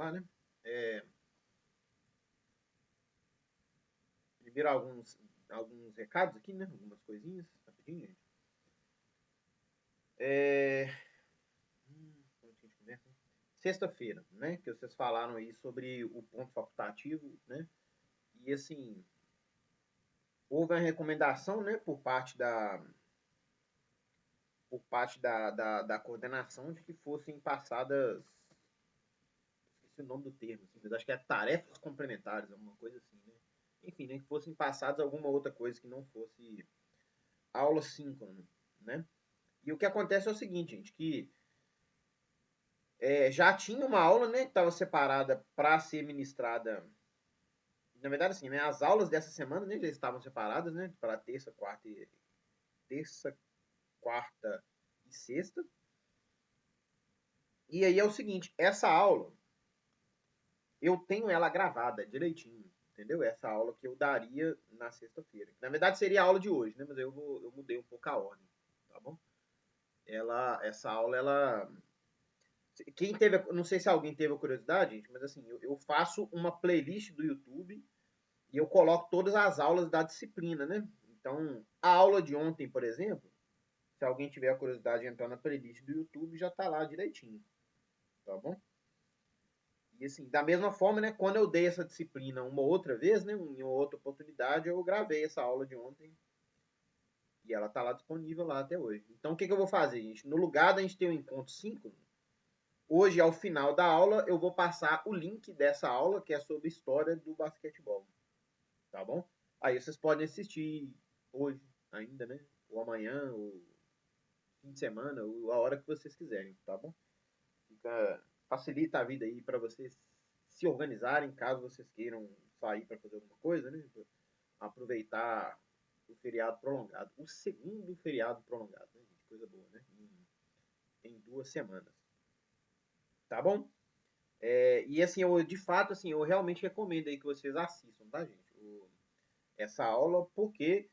lá, né? Primeiro alguns recados aqui, né? Algumas coisinhas, rapidinho, gente. Sexta-feira, né? Que vocês falaram aí sobre o ponto facultativo, né? E assim, houve uma recomendação, né, por parte da coordenação de que fossem passadas, esqueci o nome do termo, assim, mas acho que é tarefas complementares, alguma coisa assim, né? Enfim, né, que fossem passadas alguma outra coisa que não fosse aula síncrona, né? E o que acontece é o seguinte, gente, que já tinha uma aula, né, que estava separada para ser ministrada. Na verdade, assim, né, as aulas dessa semana, né, já estavam separadas, né, para terça, quarta e sexta. E aí é o seguinte, essa aula eu tenho ela gravada direitinho, entendeu? Essa aula que eu daria na sexta-feira. Na verdade seria a aula de hoje, né? Mas eu mudei um pouco a ordem, tá bom? Essa aula, quem teve, não sei se alguém teve a curiosidade, gente, mas assim, eu faço uma playlist do YouTube e eu coloco todas as aulas da disciplina, né? Então, a aula de ontem, por exemplo, se alguém tiver a curiosidade de entrar na playlist do YouTube, já tá lá direitinho, tá bom? E assim, da mesma forma, né, quando eu dei essa disciplina uma outra vez, né, em uma outra oportunidade, eu gravei essa aula de ontem e ela tá lá disponível lá até hoje. Então, o que eu vou fazer, gente? No lugar da gente ter um encontro síncrono, hoje, ao final da aula, eu vou passar o link dessa aula, que é sobre história do basquetebol. Tá bom? Aí vocês podem assistir hoje ainda, né? Ou amanhã, ou fim de semana, ou a hora que vocês quiserem, tá bom? Facilita a vida aí para vocês se organizarem, caso vocês queiram sair para fazer alguma coisa, né? Aproveitar o feriado prolongado. O segundo feriado prolongado, né, gente? Coisa boa, né? Em 2 semanas. Tá bom? E assim, de fato, assim, eu realmente recomendo aí que vocês assistam, tá, gente? Essa aula, porque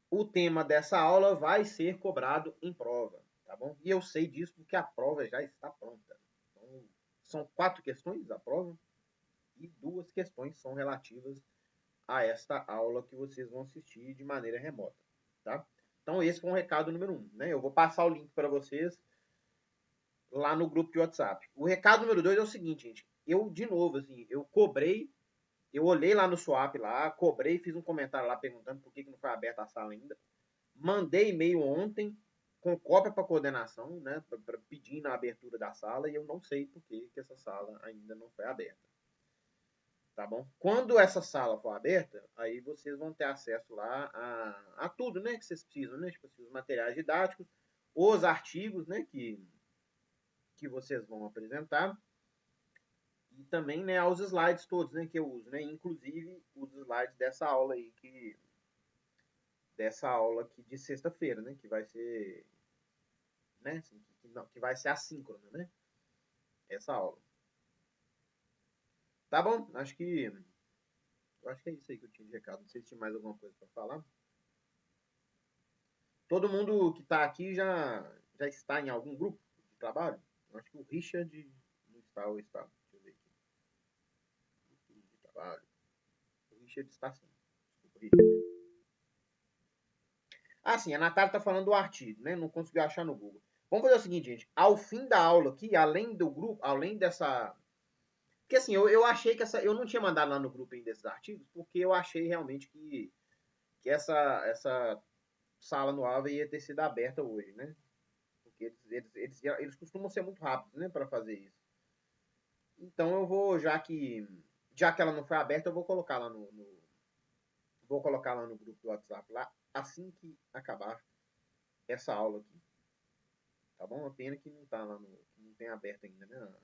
o tema dessa aula vai ser cobrado em prova, tá bom? E eu sei disso porque a prova já está pronta. Então, são 4 questões da prova e 2 questões são relativas a esta aula que vocês vão assistir de maneira remota, tá? Então, esse foi o recado número 1, né? Eu vou passar o link para vocês lá no grupo de WhatsApp. O recado número 2 é o seguinte, gente. Eu, de novo, assim, eu olhei lá no Swap lá, cobrei, fiz um comentário lá perguntando por que não foi aberta a sala ainda. Mandei e-mail ontem com cópia para coordenação, né, pedindo a abertura da sala, e eu não sei por que essa sala ainda não foi aberta. Tá bom? Quando essa sala for aberta, aí vocês vão ter acesso lá a tudo, né, que vocês precisam, né, tipo assim, os materiais didáticos, os artigos, né, que vocês vão apresentar, e também, né, aos slides todos, né, que eu uso, né, inclusive os slides dessa aula aí aqui de sexta-feira, né, que vai ser, né, assim, que vai ser assíncrona, né, essa aula. Tá bom? Eu acho que é isso aí que eu tinha de recado. Não sei se tinha mais alguma coisa para falar. Todo mundo que está aqui já está em algum grupo de trabalho? Eu acho que o Richard não está ou está. Deixa eu ver aqui. Grupo de trabalho. O Richard está sim. Desculpa, Richard. Ah, sim, a Natália está falando do artigo, né? Não conseguiu achar no Google. Vamos fazer o seguinte, gente. Ao fim da aula aqui, além do grupo, além dessa. Porque assim, eu achei que eu não tinha mandado lá no grupo ainda esses artigos, porque eu achei realmente que essa sala no Alva ia ter sido aberta hoje, né? Porque eles costumam ser muito rápidos, né, para fazer isso. Então eu vou, já que ela não foi aberta, eu vou colocar lá vou colocar lá no grupo do WhatsApp lá assim que acabar essa aula aqui. Tá bom? Uma pena que não tá lá que não tem aberto ainda, né,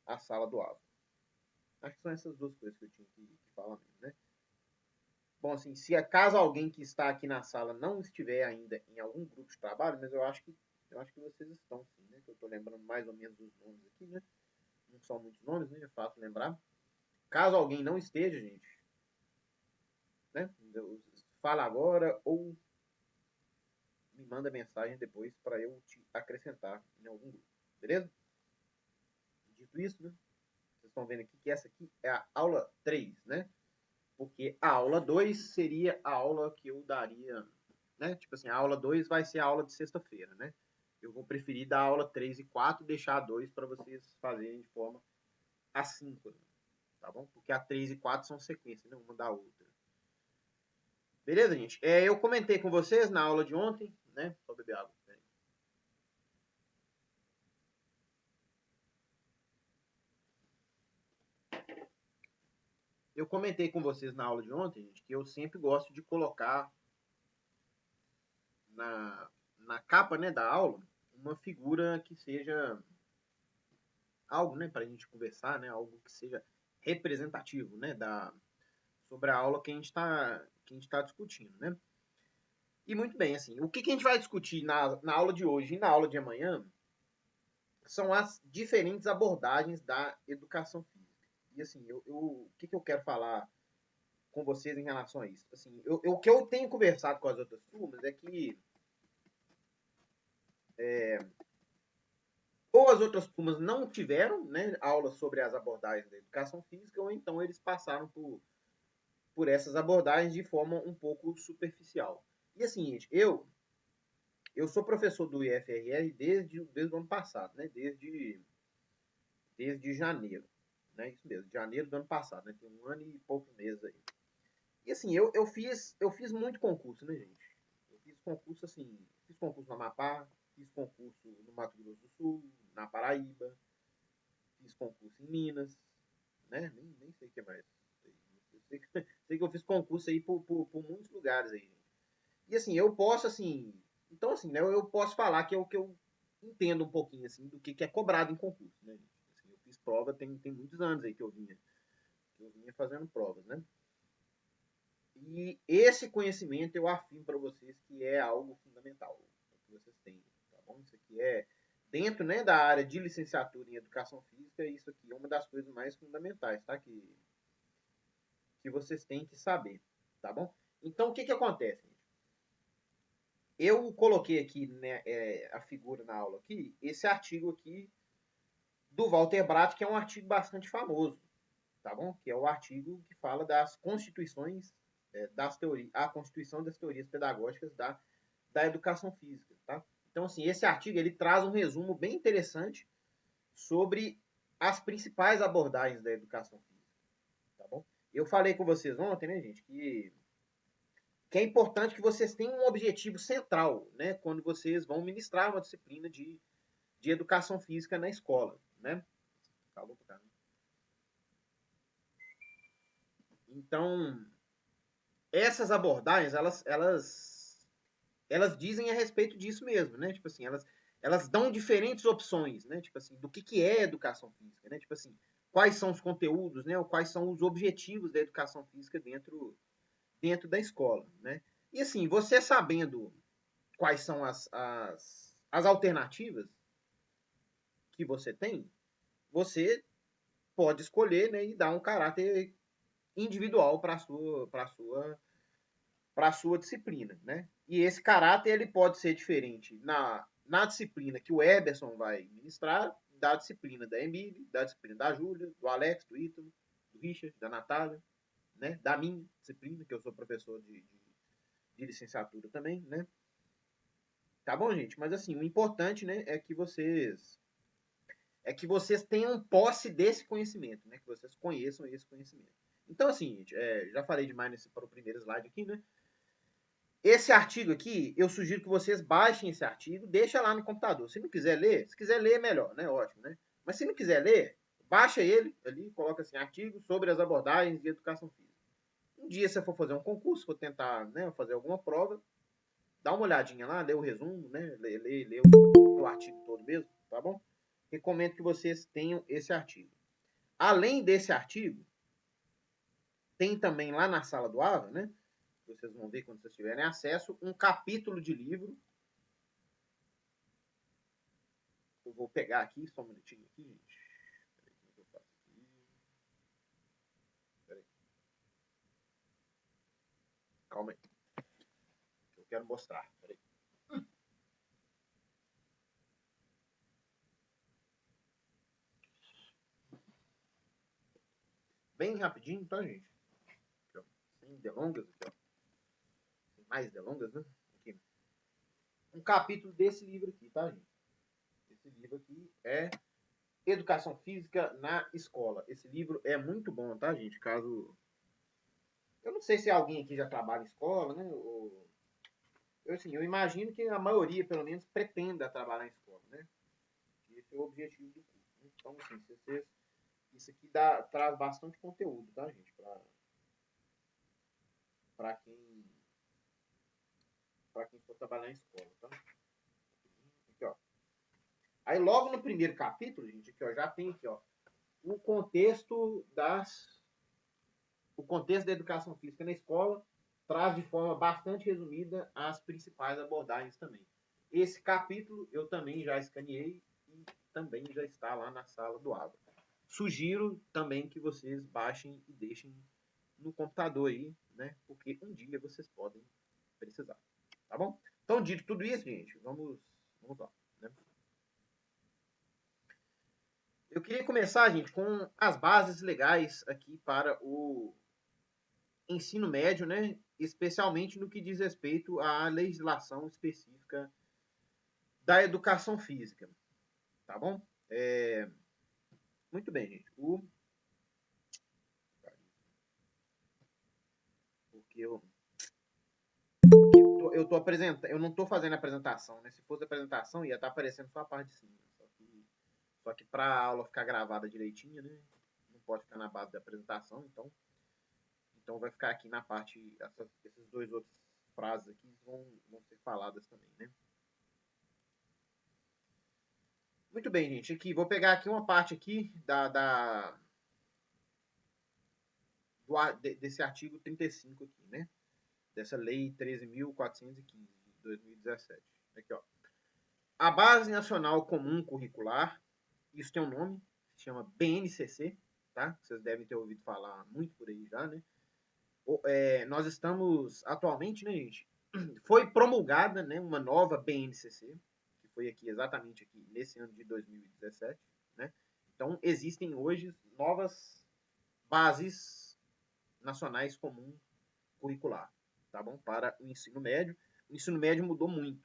a sala do Alva. Acho que são essas duas coisas que eu tinha que falar mesmo, né? Bom, assim, se acaso alguém que está aqui na sala não estiver ainda em algum grupo de trabalho, mas eu acho que vocês estão sim, né? Que eu estou lembrando mais ou menos os nomes aqui, né? Não são muitos nomes, né? É fácil lembrar. Caso alguém não esteja, gente, né? Fala agora ou me manda mensagem depois para eu te acrescentar em algum grupo, beleza? Dito isso, né? Vocês estão vendo aqui que essa aqui é a aula 3, né? Porque a aula 2 seria a aula que eu daria, né? Tipo assim, a aula 2 vai ser a aula de sexta-feira, né? Eu vou preferir dar a aula 3 e 4 e deixar a 2 para vocês fazerem de forma assíncrona, tá bom? Porque a 3 e 4 são sequências, né? Uma da outra. Beleza, gente? Eu comentei com vocês na aula de ontem, né? Só beber água. Eu comentei com vocês na aula de ontem, gente, que eu sempre gosto de colocar na capa, né, da aula uma figura que seja algo, né, para a gente conversar, né, algo que seja representativo, né, sobre a aula que a gente está discutindo, né? E muito bem, assim, o que a gente vai discutir na aula de hoje e na aula de amanhã são as diferentes abordagens da educação física. E assim, o que eu quero falar com vocês em relação a isso? Assim, o que eu tenho conversado com as outras turmas é que ou as outras turmas não tiveram, né, aulas sobre as abordagens da educação física, ou então eles passaram por essas abordagens de forma um pouco superficial. E assim, gente, eu sou professor do IFRR desde o ano passado, né? Desde janeiro, né? Isso mesmo, janeiro do ano passado, né? Tem um ano e poucos meses aí. E assim, eu fiz muito concurso, né, gente? Eu fiz concurso assim, fiz concurso no Amapá, fiz concurso no Mato Grosso do Sul, na Paraíba, fiz concurso em Minas, né? Nem sei o que mais. Sei que eu fiz concurso aí por muitos lugares aí, gente. E assim, eu posso, assim. Então, assim, né, eu posso falar que eu entendo um pouquinho, assim, do que é cobrado em concurso, né? Assim, eu fiz prova tem muitos anos aí que eu vinha fazendo provas, né? E esse conhecimento eu afirmo para vocês que é algo fundamental que vocês têm, tá bom? Isso aqui é dentro, né, da área de licenciatura em educação física, isso aqui é uma das coisas mais fundamentais, tá? Que vocês têm que saber, tá bom? Então, o que acontece? Eu coloquei aqui, né, a figura na aula aqui, esse artigo aqui do Walter Bratt, que é um artigo bastante famoso, tá bom? Que é o artigo que fala das constituições, das teorias, a constituição das teorias pedagógicas da educação física, tá? Então, assim, esse artigo ele traz um resumo bem interessante sobre as principais abordagens da educação física, tá bom? Eu falei com vocês ontem, né, gente, que é importante que vocês tenham um objetivo central, né, quando vocês vão ministrar uma disciplina de educação física na escola, né? Calma, cara. Então, essas abordagens, elas dizem a respeito disso mesmo, né? Tipo assim, elas dão diferentes opções, né? Tipo assim, do que é educação física, né? Tipo assim, quais são os conteúdos, né? Ou quais são os objetivos da educação física dentro da escola, né? E assim, você sabendo quais são as alternativas que você tem, você pode escolher, né, e dar um caráter individual para a sua disciplina, né? E esse caráter ele pode ser diferente na disciplina que o Eberson vai ministrar, da disciplina da Emília, da disciplina da Júlia, do Alex, do Ítalo, do Richard, da Natália, né? Da minha disciplina, que eu sou professor de licenciatura também, né? Tá bom, gente? Mas assim, o importante, né, é que vocês tenham posse desse conhecimento, né? Que vocês conheçam esse conhecimento. Então, assim, gente, já falei demais para o primeiro slide aqui, né? Esse artigo aqui, eu sugiro que vocês baixem esse artigo, deixa lá no computador. Se não quiser ler, se quiser ler é melhor, né? Ótimo, né? Mas se não quiser ler, baixa ele ali, coloca assim, artigo sobre as abordagens de educação física. Um dia você for fazer um concurso, for tentar, né, fazer alguma prova, dá uma olhadinha lá, lê o resumo, né? Lê o artigo todo mesmo, tá bom? Recomendo que vocês tenham esse artigo. Além desse artigo, tem também lá na sala do AVA, né? Vocês vão ver quando vocês tiverem acesso, um capítulo de livro. Eu vou pegar aqui, só um minutinho aqui, gente. Peraí, como é que eu faço aqui? Peraí. Calma aí. Eu quero mostrar. Peraí. bem rapidinho, tá, gente? Aqui, ó. Sem delongas, aqui, ó. Sem mais delongas, né? Aqui. Um capítulo desse livro aqui, tá, gente? Esse livro aqui é Educação Física na Escola. Esse livro é muito bom, tá, gente? Caso... Eu não sei se alguém aqui já trabalha em escola, né? Eu imagino que a maioria, pelo menos, pretenda trabalhar em escola, né? Esse é o objetivo do curso. Né? Então, assim, isso aqui traz bastante conteúdo, tá, gente? Para quem for trabalhar em escola, tá? Aqui, ó. Aí, logo no primeiro capítulo, gente, aqui, ó, já tem aqui, ó, o contexto da educação física na escola, traz de forma bastante resumida as principais abordagens também. Esse capítulo eu também já escaneei e também já está lá na sala do Abra. Sugiro também que vocês baixem e deixem no computador aí, né? Porque um dia vocês podem precisar, tá bom? Então, dito tudo isso, gente, vamos lá, né? Eu queria começar, gente, com as bases legais aqui para o ensino médio, né? Especialmente no que diz respeito à legislação específica da educação física, tá bom? Muito bem, gente. Porque eu tô apresentando, eu não tô fazendo a apresentação, né? Se fosse a apresentação, ia estar aparecendo só a parte de cima. Só que para a aula ficar gravada direitinho, né? Não pode ficar na base da apresentação, então vai ficar aqui na parte, essas duas outras frases aqui vão ser faladas também, né? Muito bem, gente. Aqui, vou pegar aqui uma parte aqui desse artigo 35 aqui, né? Dessa lei 13.415 de 2017. Aqui, ó. A Base Nacional Comum Curricular, isso tem um nome, se chama BNCC, tá? Vocês devem ter ouvido falar muito por aí já, né? Nós estamos atualmente, né, gente? Foi promulgada, né, uma nova BNCC, que foi aqui exatamente aqui nesse ano de 2017, né? Então existem hoje novas bases nacionais comum curricular, tá bom? Para o ensino médio. O ensino médio mudou muito,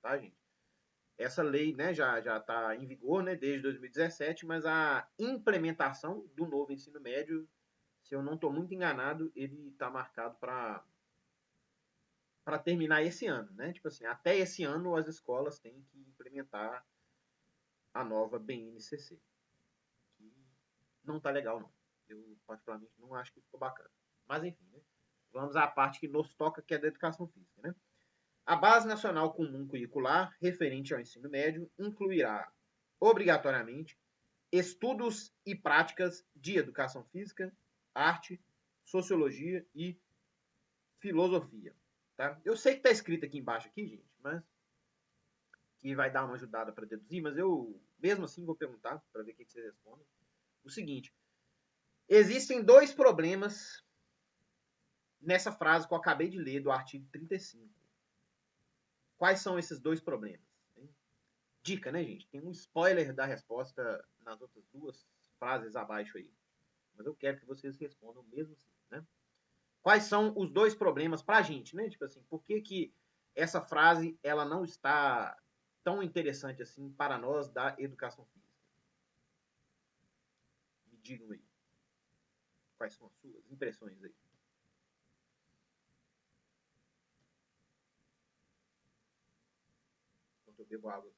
tá, gente? Essa lei, né, já está em vigor, né, desde 2017, mas a implementação do novo ensino médio, se eu não estou muito enganado, ele está marcado para terminar esse ano, né? Tipo assim, até esse ano as escolas têm que implementar a nova BNCC. Que não tá legal, não. Eu, particularmente, não acho que ficou bacana. Mas, enfim, né? Vamos à parte que nos toca, que é da educação física, né? A Base Nacional Comum Curricular, referente ao ensino médio, incluirá, obrigatoriamente, estudos e práticas de educação física, arte, sociologia e filosofia. Tá? Eu sei que está escrito aqui embaixo, aqui, gente, mas que vai dar uma ajudada para deduzir, mas eu, mesmo assim, vou perguntar para ver o que vocês respondem. O seguinte, existem dois problemas nessa frase que eu acabei de ler do artigo 35. Quais são esses dois problemas? Dica, né, gente? Tem um spoiler da resposta nas outras duas frases abaixo aí. Mas eu quero que vocês respondam mesmo assim, né? Quais são os dois problemas pra gente, né? Tipo assim, por que essa frase ela não está tão interessante assim para nós da educação física? Me digam aí. Quais são as suas impressões aí? Enquanto eu bebo água.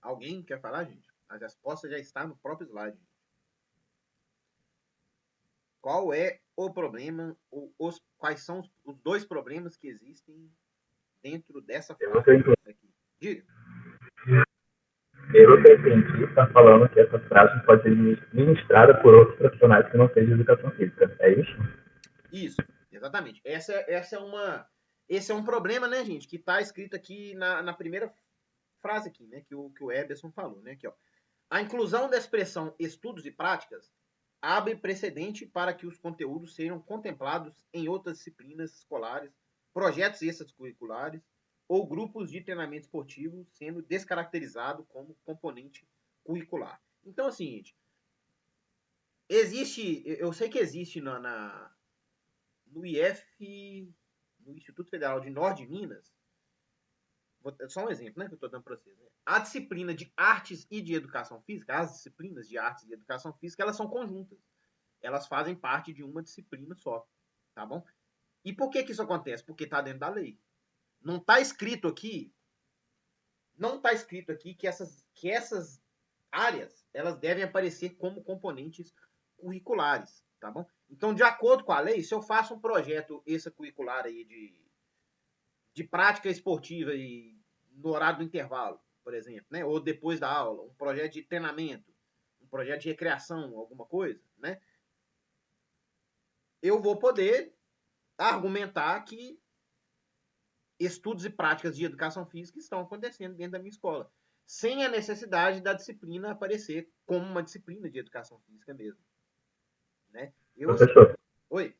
Alguém quer falar, gente? A resposta já está no próprio slide. Qual é o problema, quais são os dois problemas que existem dentro dessa frase aqui? Diga. Pelo que eu entendi, está falando que essa frase pode ser ministrada por outros profissionais que não sejam de educação física. É isso? Isso, exatamente. Esse é um problema, né, gente, que está escrito aqui na primeira frase aqui, né, que o Eberson falou, né, aqui, ó. A inclusão da expressão estudos e práticas abre precedente para que os conteúdos sejam contemplados em outras disciplinas escolares, projetos extracurriculares ou grupos de treinamento esportivo, sendo descaracterizado como componente curricular. Então, assim, gente, eu sei que existe no IF, no Instituto Federal de Norte de Minas, só um exemplo, né, que eu estou dando para vocês. Né? A disciplina de artes e de educação física, as disciplinas de artes e de educação física, elas são conjuntas. Elas fazem parte de uma disciplina só, tá bom? E por que isso acontece? Porque está dentro da lei. Não está escrito aqui, que essas áreas, elas devem aparecer como componentes curriculares, tá bom? Então, de acordo com a lei, se eu faço um projeto extracurricular aí de prática esportiva e no horário do intervalo, por exemplo, né? Ou depois da aula, um projeto de treinamento, um projeto de recreação, alguma coisa, né? Eu vou poder argumentar que estudos e práticas de educação física estão acontecendo dentro da minha escola, sem a necessidade da disciplina aparecer como uma disciplina de educação física mesmo. Né? Professor, Oi?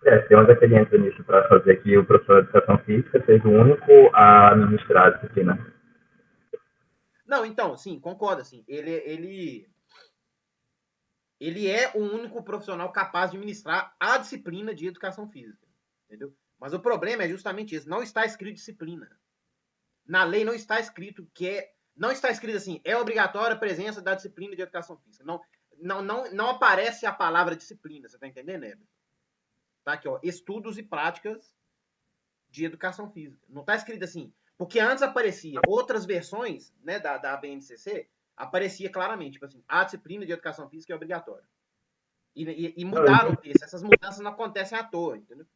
tem onde é que ele entra nisso para fazer que o professor de educação física seja o único a administrar a disciplina? Não, então, sim, concordo, assim, ele é o único profissional capaz de ministrar a disciplina de educação física, entendeu? Mas o problema é justamente isso, não está escrito disciplina. Na lei não está escrito não está escrito assim, é obrigatória a presença da disciplina de educação física. Não aparece a palavra disciplina, você está entendendo, Heber? Tá aqui, ó, estudos e práticas de educação física. Não está escrito assim, porque antes aparecia outras versões, né, da BNCC, aparecia claramente, tipo assim, a disciplina de educação física é obrigatória. E mudaram o texto. Essas mudanças não acontecem à toa, entendeu?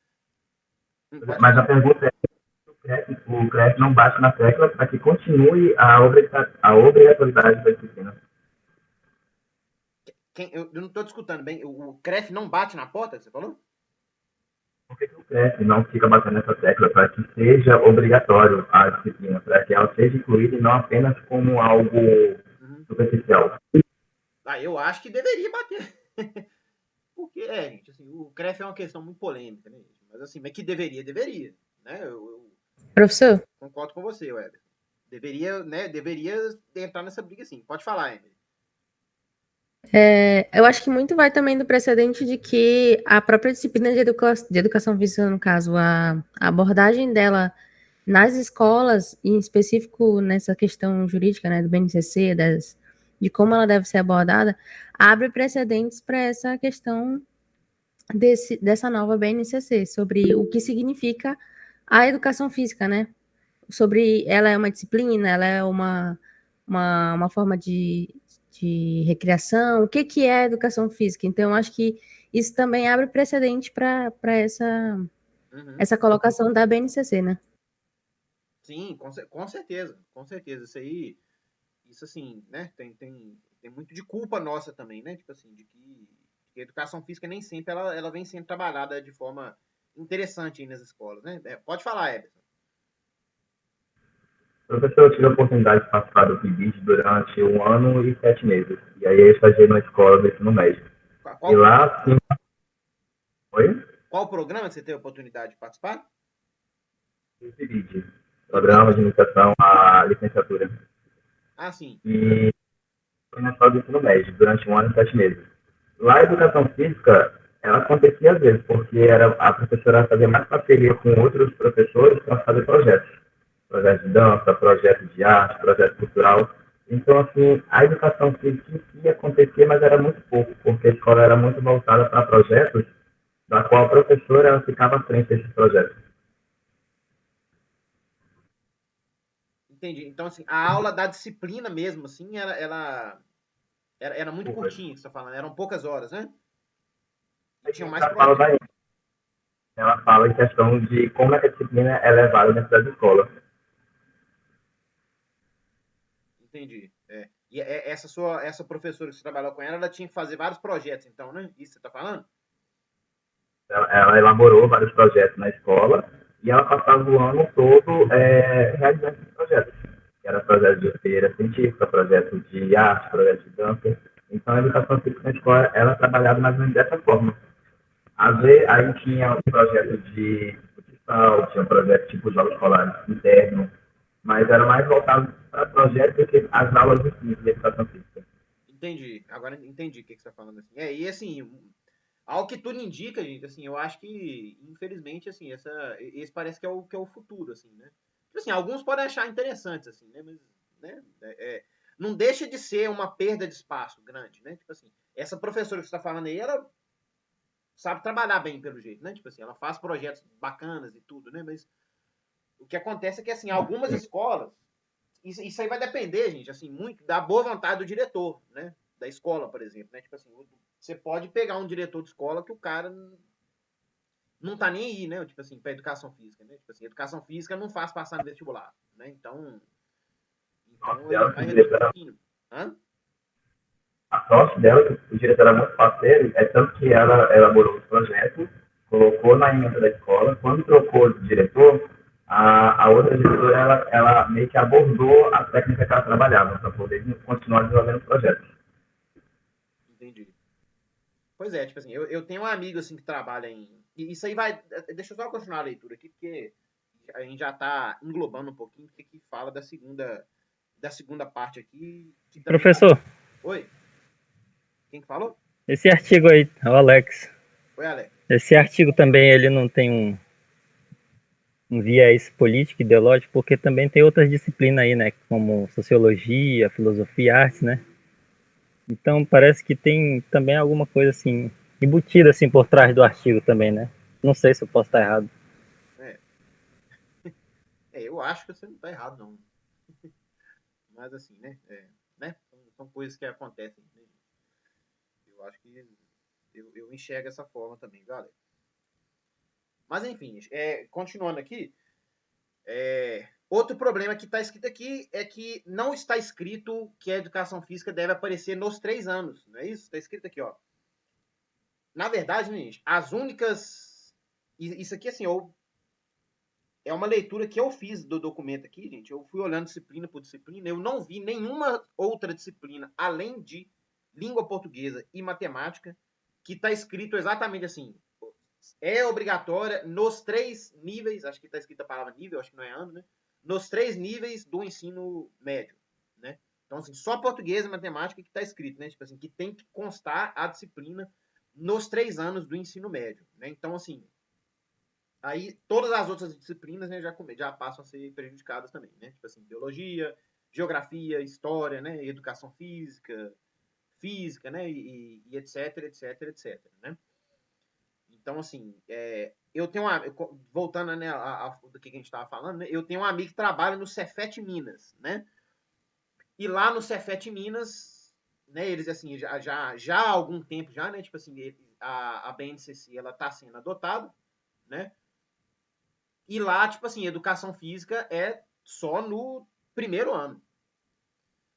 Mas a pergunta é, o CREF não bate na tecla para que continue a obrigatoriedade da disciplina. Eu não estou discutando bem. O CREF não bate na porta, que você falou? Por que o CREF não fica batendo nessa tecla para que seja obrigatório a disciplina, para que ela seja incluída e não apenas como algo superficial? Eu acho que deveria bater. Porque, gente, assim, o CREF é uma questão muito polêmica, né? Mas assim, mas que deveria, né? Professor? Concordo com você, Weber. Deveria entrar nessa briga, sim. Pode falar, Emily. Eu acho que muito vai também do precedente de que a própria disciplina de educação física, no caso, a abordagem dela nas escolas, em específico nessa questão jurídica, né, do BNCC, de como ela deve ser abordada, abre precedentes para essa questão dessa nova BNCC, sobre o que significa a educação física, né? Sobre ela é uma disciplina, ela é uma forma de recreação, o que é educação física. Então, eu acho que isso também abre precedente para essa colocação da BNCC, né? Sim, com certeza, com certeza. Isso assim, né, tem muito de culpa nossa também, né, tipo assim, de que a educação física nem sempre ela vem sendo trabalhada de forma interessante aí nas escolas, né? Pode falar, Everton. Professor, eu tive a oportunidade de participar do PIBID durante 1 ano e 7 meses. E aí eu estagiei na escola do ensino médio. E lá, sim... Oi? Qual programa que você teve a oportunidade de participar? O PIBID, Programa de Iniciação à Licenciatura. Ah, sim. E foi na escola do ensino médio, durante 1 ano e 7 meses. Lá a educação física, ela acontecia às vezes, porque a professora fazia mais parceria com outros professores para fazer projetos. Projeto de dança, projeto de arte, projeto cultural. Então, assim, a educação física em si acontecia, mas era muito pouco, porque a escola era muito voltada para projetos, da qual a professora ficava à frente desses projetos. Entendi. Então, assim, a aula da disciplina mesmo, assim, era muito curtinha, que você está falando. Eram poucas horas, né? E tinham mais projetos. Ela fala em questão de como é que a disciplina é levada dentro das escolas. Entendi. E essa professora que você trabalhou com ela tinha que fazer vários projetos, então, né? Isso que você está falando? Ela elaborou vários projetos na escola e ela passava o ano todo realizando esses projetos. Que era projeto de feira científica, projeto de arte, projeto de dança. Então, a educação física na escola, ela trabalhava mais ou menos dessa forma. Às vezes, aí tinha um projeto de futsal, tinha um projeto tipo jogos escolares internos, mas era mais voltado para projetos do que as aulas em si de educação física. Entendi. Agora entendi o que você está falando assim. E assim, ao que tudo indica, gente, assim, eu acho que, infelizmente, assim, esse parece que é o futuro, assim, né? Tipo assim, alguns podem achar interessantes, assim, né? Mas, né? Não deixa de ser uma perda de espaço grande, né? Tipo assim, essa professora que você está falando aí, ela sabe trabalhar bem, pelo jeito, né? Tipo assim, ela faz projetos bacanas e tudo, né? Mas o que acontece é que, assim, algumas escolas, isso aí vai depender, gente, assim, muito da boa vontade do diretor, né? Da escola, por exemplo, né? Tipo assim, você pode pegar um diretor de escola que o cara não tá nem aí, né? Tipo assim, pra educação física, né? Tipo assim, educação física não faz passar no vestibular, né? Então ele Dela, que vai o diretor reduzir um era, pouquinho. Hã? a sorte dela, que o diretor era muito parceiro, é tanto que ela elaborou os projetos, colocou na emenda da escola, quando trocou de diretor, a outra diretora, ela meio que abordou a técnica que ela trabalhava, para poder continuar desenvolvendo os projetos. Entendi. Pois é, tipo assim, eu tenho um amigo assim que trabalha em. E isso aí vai. Deixa eu só continuar a leitura aqui, porque a gente já tá englobando um pouquinho, porque aqui fala da segunda parte aqui, que também tá. Professor, Oi? Quem que falou? esse artigo aí, o Alex, Oi, Alex. esse artigo também ele não tem um viés político, ideológico, porque também tem outras disciplinas aí, né, como sociologia, filosofia, artes, né? Então parece que tem também alguma coisa assim, embutida assim por trás do artigo também, né? Não sei se eu posso estar errado. É, eu acho que você não tá errado, não. Mas assim, né? São coisas que acontecem, né? Eu acho que eu enxergo essa forma também, galera. Mas enfim, continuando aqui, outro problema que está escrito aqui é que não está escrito que a educação física deve aparecer nos 3 anos, não é isso? Está escrito aqui, ó. Na verdade, né, gente, as únicas. Isso aqui, assim, é uma leitura que eu fiz do documento aqui, gente. Eu fui olhando disciplina por disciplina, eu não vi nenhuma outra disciplina além de língua portuguesa e matemática que está escrito exatamente assim. É obrigatória nos 3 níveis, acho que está escrita a palavra nível, acho que não é ano, né? Nos 3 níveis do ensino médio, né? Então, assim, só português e matemática que está escrito, né? Tipo assim, que tem que constar a disciplina nos 3 anos do ensino médio, né? Então, assim, aí todas as outras disciplinas, né, já passam a ser prejudicadas também, né? Tipo assim, biologia, geografia, história, né? Educação física, né? E etc, etc, etc, né? Então, assim, eu tenho voltando, né, do que a gente estava falando, né, eu tenho um amigo que trabalha no Cefet Minas, né? E lá no Cefet Minas, né, eles, assim, já há algum tempo já, né? Tipo assim, a BNCC, ela está sendo adotada, né? E lá, tipo assim, educação física é só no primeiro ano.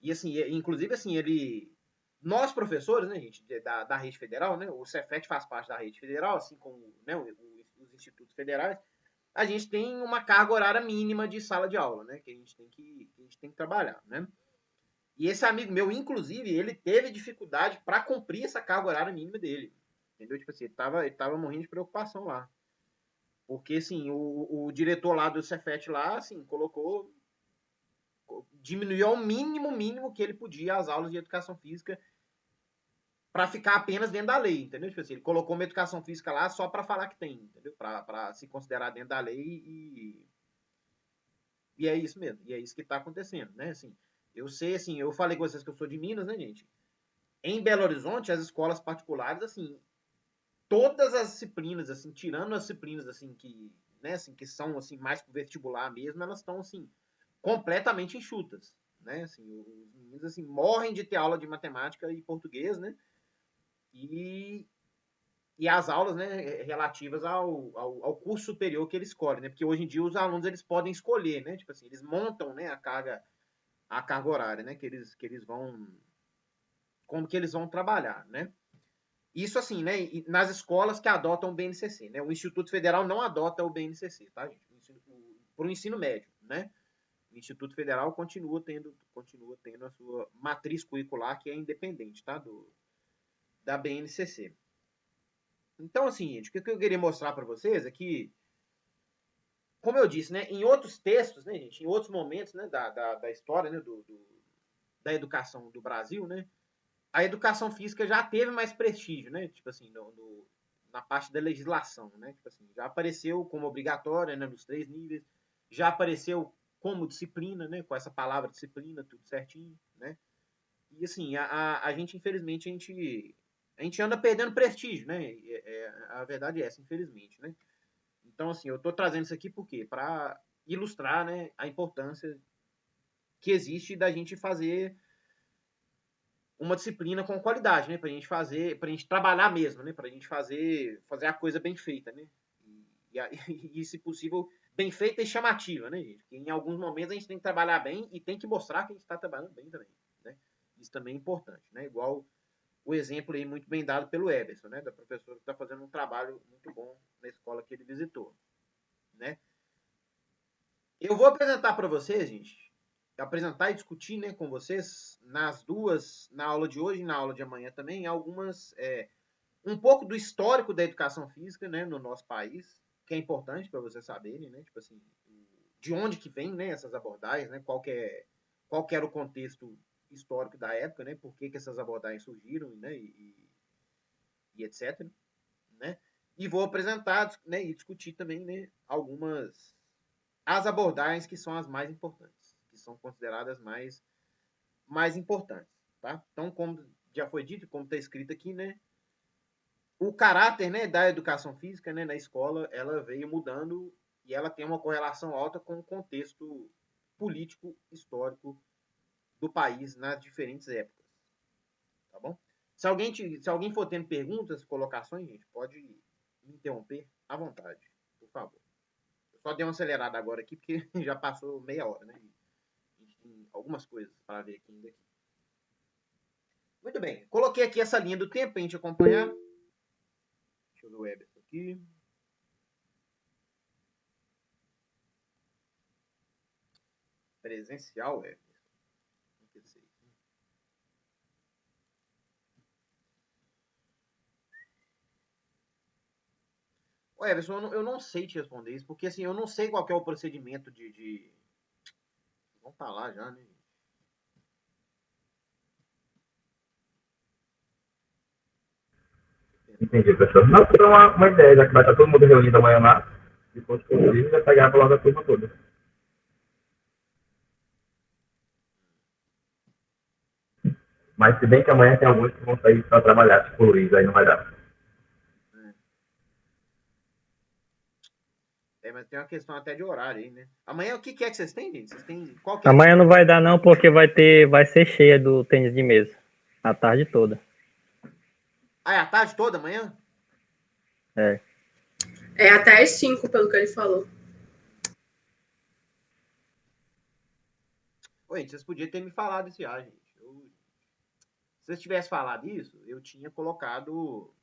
E, assim, inclusive, assim, nós, professores, né, gente, da rede federal, né? O Cefet faz parte da rede federal, assim como, né, os institutos federais. A gente tem uma carga horária mínima de sala de aula, né? Que a gente tem que trabalhar, né? E esse amigo meu, inclusive, ele teve dificuldade para cumprir essa carga horária mínima dele. Entendeu? Tipo assim, ele tava morrendo de preocupação lá. Porque, assim, o diretor lá do Cefet lá, assim, diminuiu ao mínimo que ele podia as aulas de educação física para ficar apenas dentro da lei, entendeu? Tipo assim, ele colocou uma educação física lá só para falar que tem, entendeu? Para se considerar dentro da lei e é isso mesmo. E é isso que está acontecendo, né? Assim, eu sei, assim, eu falei com vocês que eu sou de Minas, né, gente? Em Belo Horizonte, as escolas particulares, assim, todas as disciplinas, assim, tirando as disciplinas, assim, né, assim, que são, assim, mais pro vestibular mesmo, elas estão, assim, completamente enxutas, né? Assim, os meninos, assim, morrem de ter aula de matemática e português, né? E, e as aulas, né, relativas ao curso superior que eles escolhem, né? Porque hoje em dia os alunos, eles podem escolher, né? Tipo assim, eles montam, né, a carga horária, né? Como que eles vão trabalhar, né? Isso assim, né? Nas escolas que adotam o BNCC, né? O Instituto Federal não adota o BNCC, tá, gente? Para o ensino médio, né? O Instituto Federal continua tendo a sua matriz curricular, que é independente, tá? Da BNCC. Então, assim, gente, o que eu queria mostrar para vocês é que, como eu disse, né, em outros textos, né, gente, em outros momentos, né, da história, né, da educação do Brasil, né, a educação física já teve mais prestígio, né, tipo assim, na parte da legislação, né, tipo assim, já apareceu como obrigatória, né, nos 3 níveis, já apareceu como disciplina, né, com essa palavra disciplina, tudo certinho, né, e assim, a gente, infelizmente, a gente anda perdendo prestígio, né, a verdade é essa, infelizmente, né. Então, assim, eu estou trazendo isso aqui por quê? Para ilustrar, né, a importância que existe da gente fazer uma disciplina com qualidade, né? Para a gente fazer, para a gente trabalhar mesmo, né? Para a gente fazer a coisa bem feita, né? E, se possível, bem feita e chamativa, né, gente? Porque em alguns momentos a gente tem que trabalhar bem e tem que mostrar que a gente está trabalhando bem também, né? Isso também é importante, né? Igual o exemplo aí muito bem dado pelo Eberson, né? Da professora que está fazendo um trabalho muito bom na escola que ele visitou, né? Eu vou apresentar para vocês, gente, apresentar e discutir, né, com vocês nas duas, na aula de hoje e na aula de amanhã também, algumas, um pouco do histórico da educação física, né, no nosso país, que é importante para vocês saberem, né, tipo assim, de onde que vem, né, essas abordagens, né, qual que era o contexto histórico da época, né, por que essas abordagens surgiram, né, e etc, né, e vou apresentar, né, e discutir também, né, as abordagens que são as mais importantes, que são consideradas mais importantes, tá? Então, como já foi dito, como está escrito aqui, né, o caráter, né, da educação física, né, na escola, ela veio mudando e ela tem uma correlação alta com o contexto político histórico do país nas diferentes épocas, tá bom? Se alguém for tendo perguntas, colocações, gente, pode me interromper à vontade, por favor. Eu só dei uma acelerada agora aqui, porque já passou meia hora, né? A gente tem algumas coisas para ver aqui ainda. Muito bem. Coloquei aqui essa linha do tempo para a gente acompanhar. Deixa eu ver o Everton aqui. Presencial, Everton. Ô, Everton, eu não sei te responder isso, porque assim, eu não sei qual que é o procedimento de... Vamos falar já, né? Entendi, professor. Não, foi uma ideia, já que vai estar todo mundo reunido amanhã lá, se fosse possível, já pegava logo a turma toda. Mas se bem que amanhã tem alguns que vão sair para trabalhar, tipo o Luiz, aí não vai dar. Mas tem uma questão até de horário aí, né? Amanhã o que é que vocês têm, gente? Vocês têm qual que é? Amanhã não vai dar não, porque vai ser cheia do tênis de mesa. A tarde toda. Ah, é a tarde toda amanhã? É. É até às 5, pelo que ele falou. Oi, vocês podiam ter me falado isso já, gente. Se vocês tivessem falado isso, eu tinha colocado...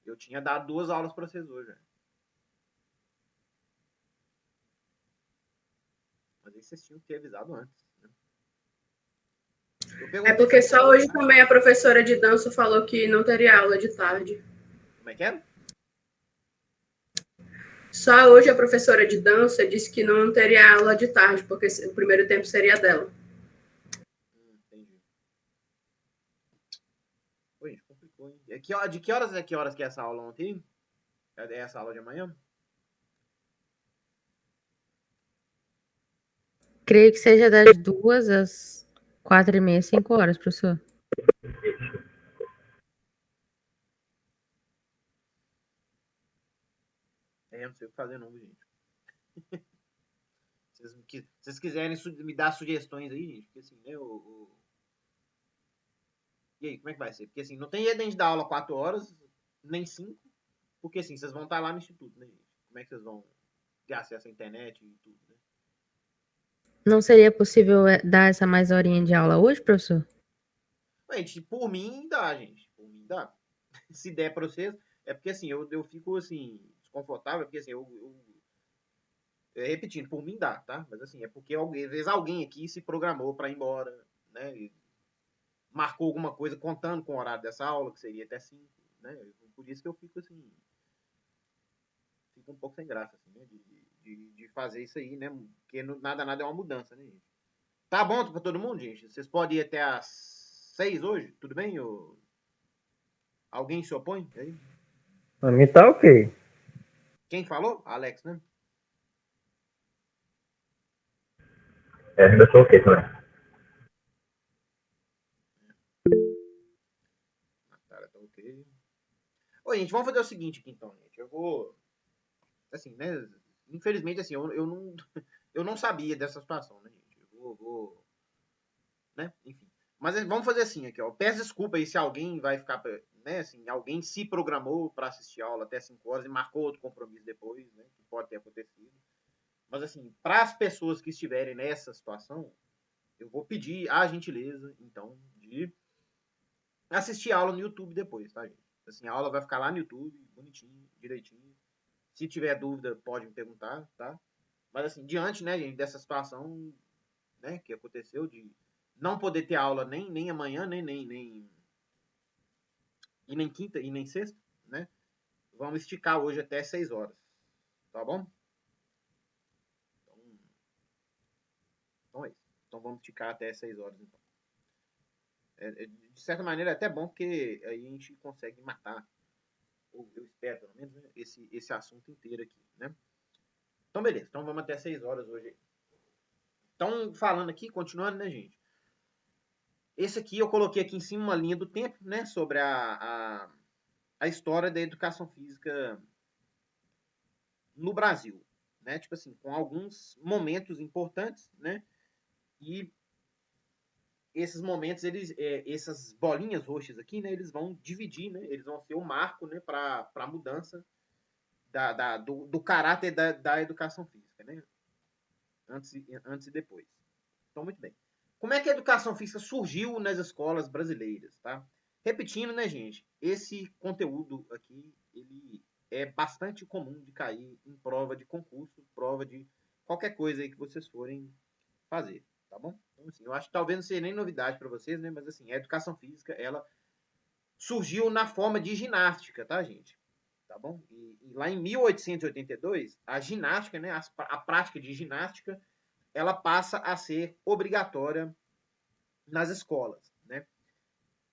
Eu tinha dado 2 aulas para vocês hoje, né? Mas aí vocês tinham que ter avisado antes, né? É porque só hoje também a professora de dança falou que não teria aula de tarde. Como é que é? Só hoje a professora de dança disse que não teria aula de tarde, porque o primeiro tempo seria dela. Entendi. Oi, complicou, hein? De que horas é que é essa aula ontem? É essa aula de amanhã? Creio que seja das 2 às 4h30, 5 horas, professor. Eu não sei o que fazer não, gente. Se vocês quiserem me dar sugestões aí, gente, porque assim, né, E aí, como é que vai ser? Porque assim, não tem jeito de a gente dar aula 4 horas, nem 5, porque assim, vocês vão estar lá no instituto, né, gente? Como é que vocês vão ter acesso à internet e tudo, né? Não seria possível dar essa mais horinha de aula hoje, professor? Gente, por mim dá, gente. Por mim dá. Se der pra vocês, é porque assim, eu fico assim, desconfortável, porque assim, Repetindo, por mim dá, tá? Mas assim, é porque às vezes alguém aqui se programou para ir embora, né? E marcou alguma coisa contando com o horário dessa aula, que seria até 5, né? Por isso que eu fico assim, fico um pouco sem graça, assim, né? De fazer isso aí, né? Porque nada é uma mudança, né, gente? Tá bom pra todo mundo, gente? Vocês podem ir até às 6 hoje? Tudo bem? Alguém se opõe? Aí? Pra mim tá ok. Quem falou? Alex, né? Ainda estou ok também. Natália tá ok. Ô, gente, vamos fazer o seguinte aqui então, gente. Eu vou. Assim, né? Infelizmente, assim, eu não sabia dessa situação, né, gente? Eu vou né? Enfim. Mas vamos fazer assim aqui, ó. Peço desculpa aí se alguém vai ficar, né? Assim, alguém se programou para assistir a aula até 5 horas e marcou outro compromisso depois, né? Que pode ter acontecido. Mas assim, para as pessoas que estiverem nessa situação, eu vou pedir a gentileza, então, de assistir a aula no YouTube depois, tá, gente? Assim, a aula vai ficar lá no YouTube, bonitinho, direitinho. Se tiver dúvida, pode me perguntar, tá? Mas assim, diante, né, gente, dessa situação, né, que aconteceu de não poder ter aula nem amanhã, e nem quinta e nem sexta, né? Vamos esticar hoje até 6 horas, tá bom? Então é isso. Então vamos esticar até 6 horas, então. De certa maneira é até bom, porque aí a gente consegue matar, ou eu espero pelo menos, né, esse assunto inteiro aqui, né? Então beleza, então vamos até 6 horas hoje. Então, falando aqui, continuando, né, gente? Esse aqui eu coloquei aqui em cima uma linha do tempo, né? Sobre a história da educação física no Brasil, né? Tipo assim, com alguns momentos importantes, né? E esses momentos, essas bolinhas roxas aqui, né? Eles vão dividir, né? Eles vão ser o marco, né? Para a mudança do caráter da educação física, né? Antes e depois. Então, muito bem. Como é que a educação física surgiu nas escolas brasileiras, tá? Repetindo, né, gente? Esse conteúdo aqui, ele é bastante comum de cair em prova de concurso, prova de qualquer coisa aí que vocês forem fazer, tá bom? Então, assim, eu acho que talvez não seja nem novidade para vocês, né? Mas, assim, a educação física, ela surgiu na forma de ginástica, tá, gente? Tá bom? E lá em 1882, a ginástica, né? A prática de ginástica, ela passa a ser obrigatória nas escolas, né?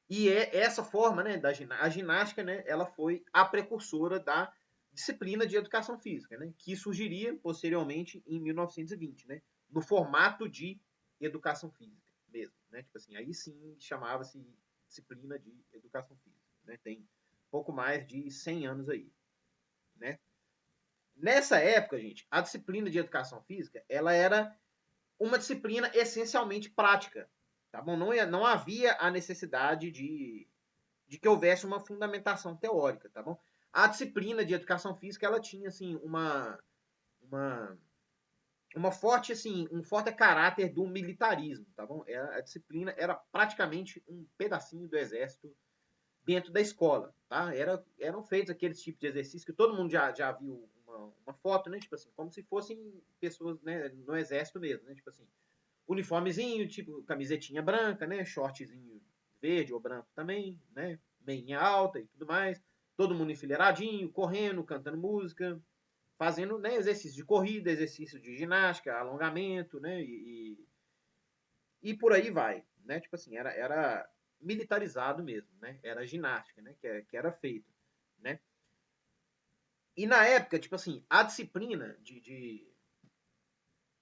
E essa forma, né, a ginástica, né, ela foi a precursora da disciplina de educação física, né, que surgiria posteriormente em 1920, né, no formato de educação física mesmo, né? Tipo assim, aí sim chamava-se disciplina de educação física, né? Tem pouco mais de 100 anos aí, né? Nessa época, gente, a disciplina de educação física, ela era uma disciplina essencialmente prática, tá bom? Não havia a necessidade de que houvesse uma fundamentação teórica, tá bom? A disciplina de educação física, ela tinha, assim, uma forte, assim, um forte caráter do militarismo, tá bom? A disciplina era praticamente um pedacinho do exército dentro da escola, tá? Eram feitos aqueles tipos de exercícios que todo mundo já viu uma foto, né? Tipo assim, como se fossem pessoas, né, no exército mesmo, né? Tipo assim, uniformezinho, tipo camisetinha branca, né? Shortzinho verde ou branco também, né? Meinha alta e tudo mais. Todo mundo enfileiradinho, correndo, cantando música, fazendo, né, exercício de corrida, exercício de ginástica, alongamento, né? E por aí vai, né? Tipo assim, era militarizado mesmo, né? Era ginástica, né? Que era feita, né? E na época, tipo assim, a disciplina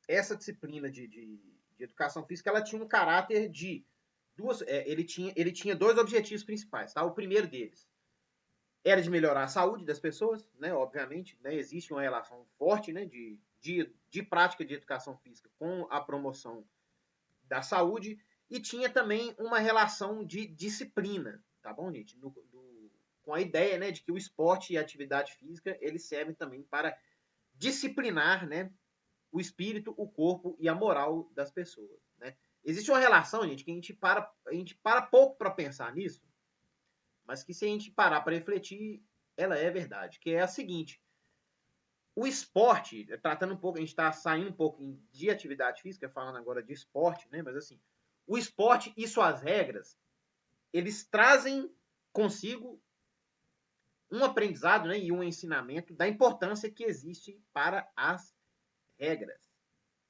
essa disciplina de educação física, ela tinha um caráter de ele tinha dois objetivos principais, tá? O primeiro deles era de melhorar a saúde das pessoas, né? Obviamente, né? Existe uma relação forte, né? De prática de educação física com a promoção da saúde, e tinha também uma relação de disciplina, tá bom, gente? Com a ideia, né, de que o esporte e a atividade física, eles servem também para disciplinar, né, o espírito, o corpo e a moral das pessoas, né? Existe uma relação, gente, que a gente para pouco para pensar nisso, mas que se a gente parar para refletir, ela é verdade, que é a seguinte: o esporte, tratando um pouco, a gente está saindo um pouco de atividade física, falando agora de esporte, né? Mas assim, o esporte e suas regras, eles trazem consigo um aprendizado, né, e um ensinamento da importância que existe para as regras.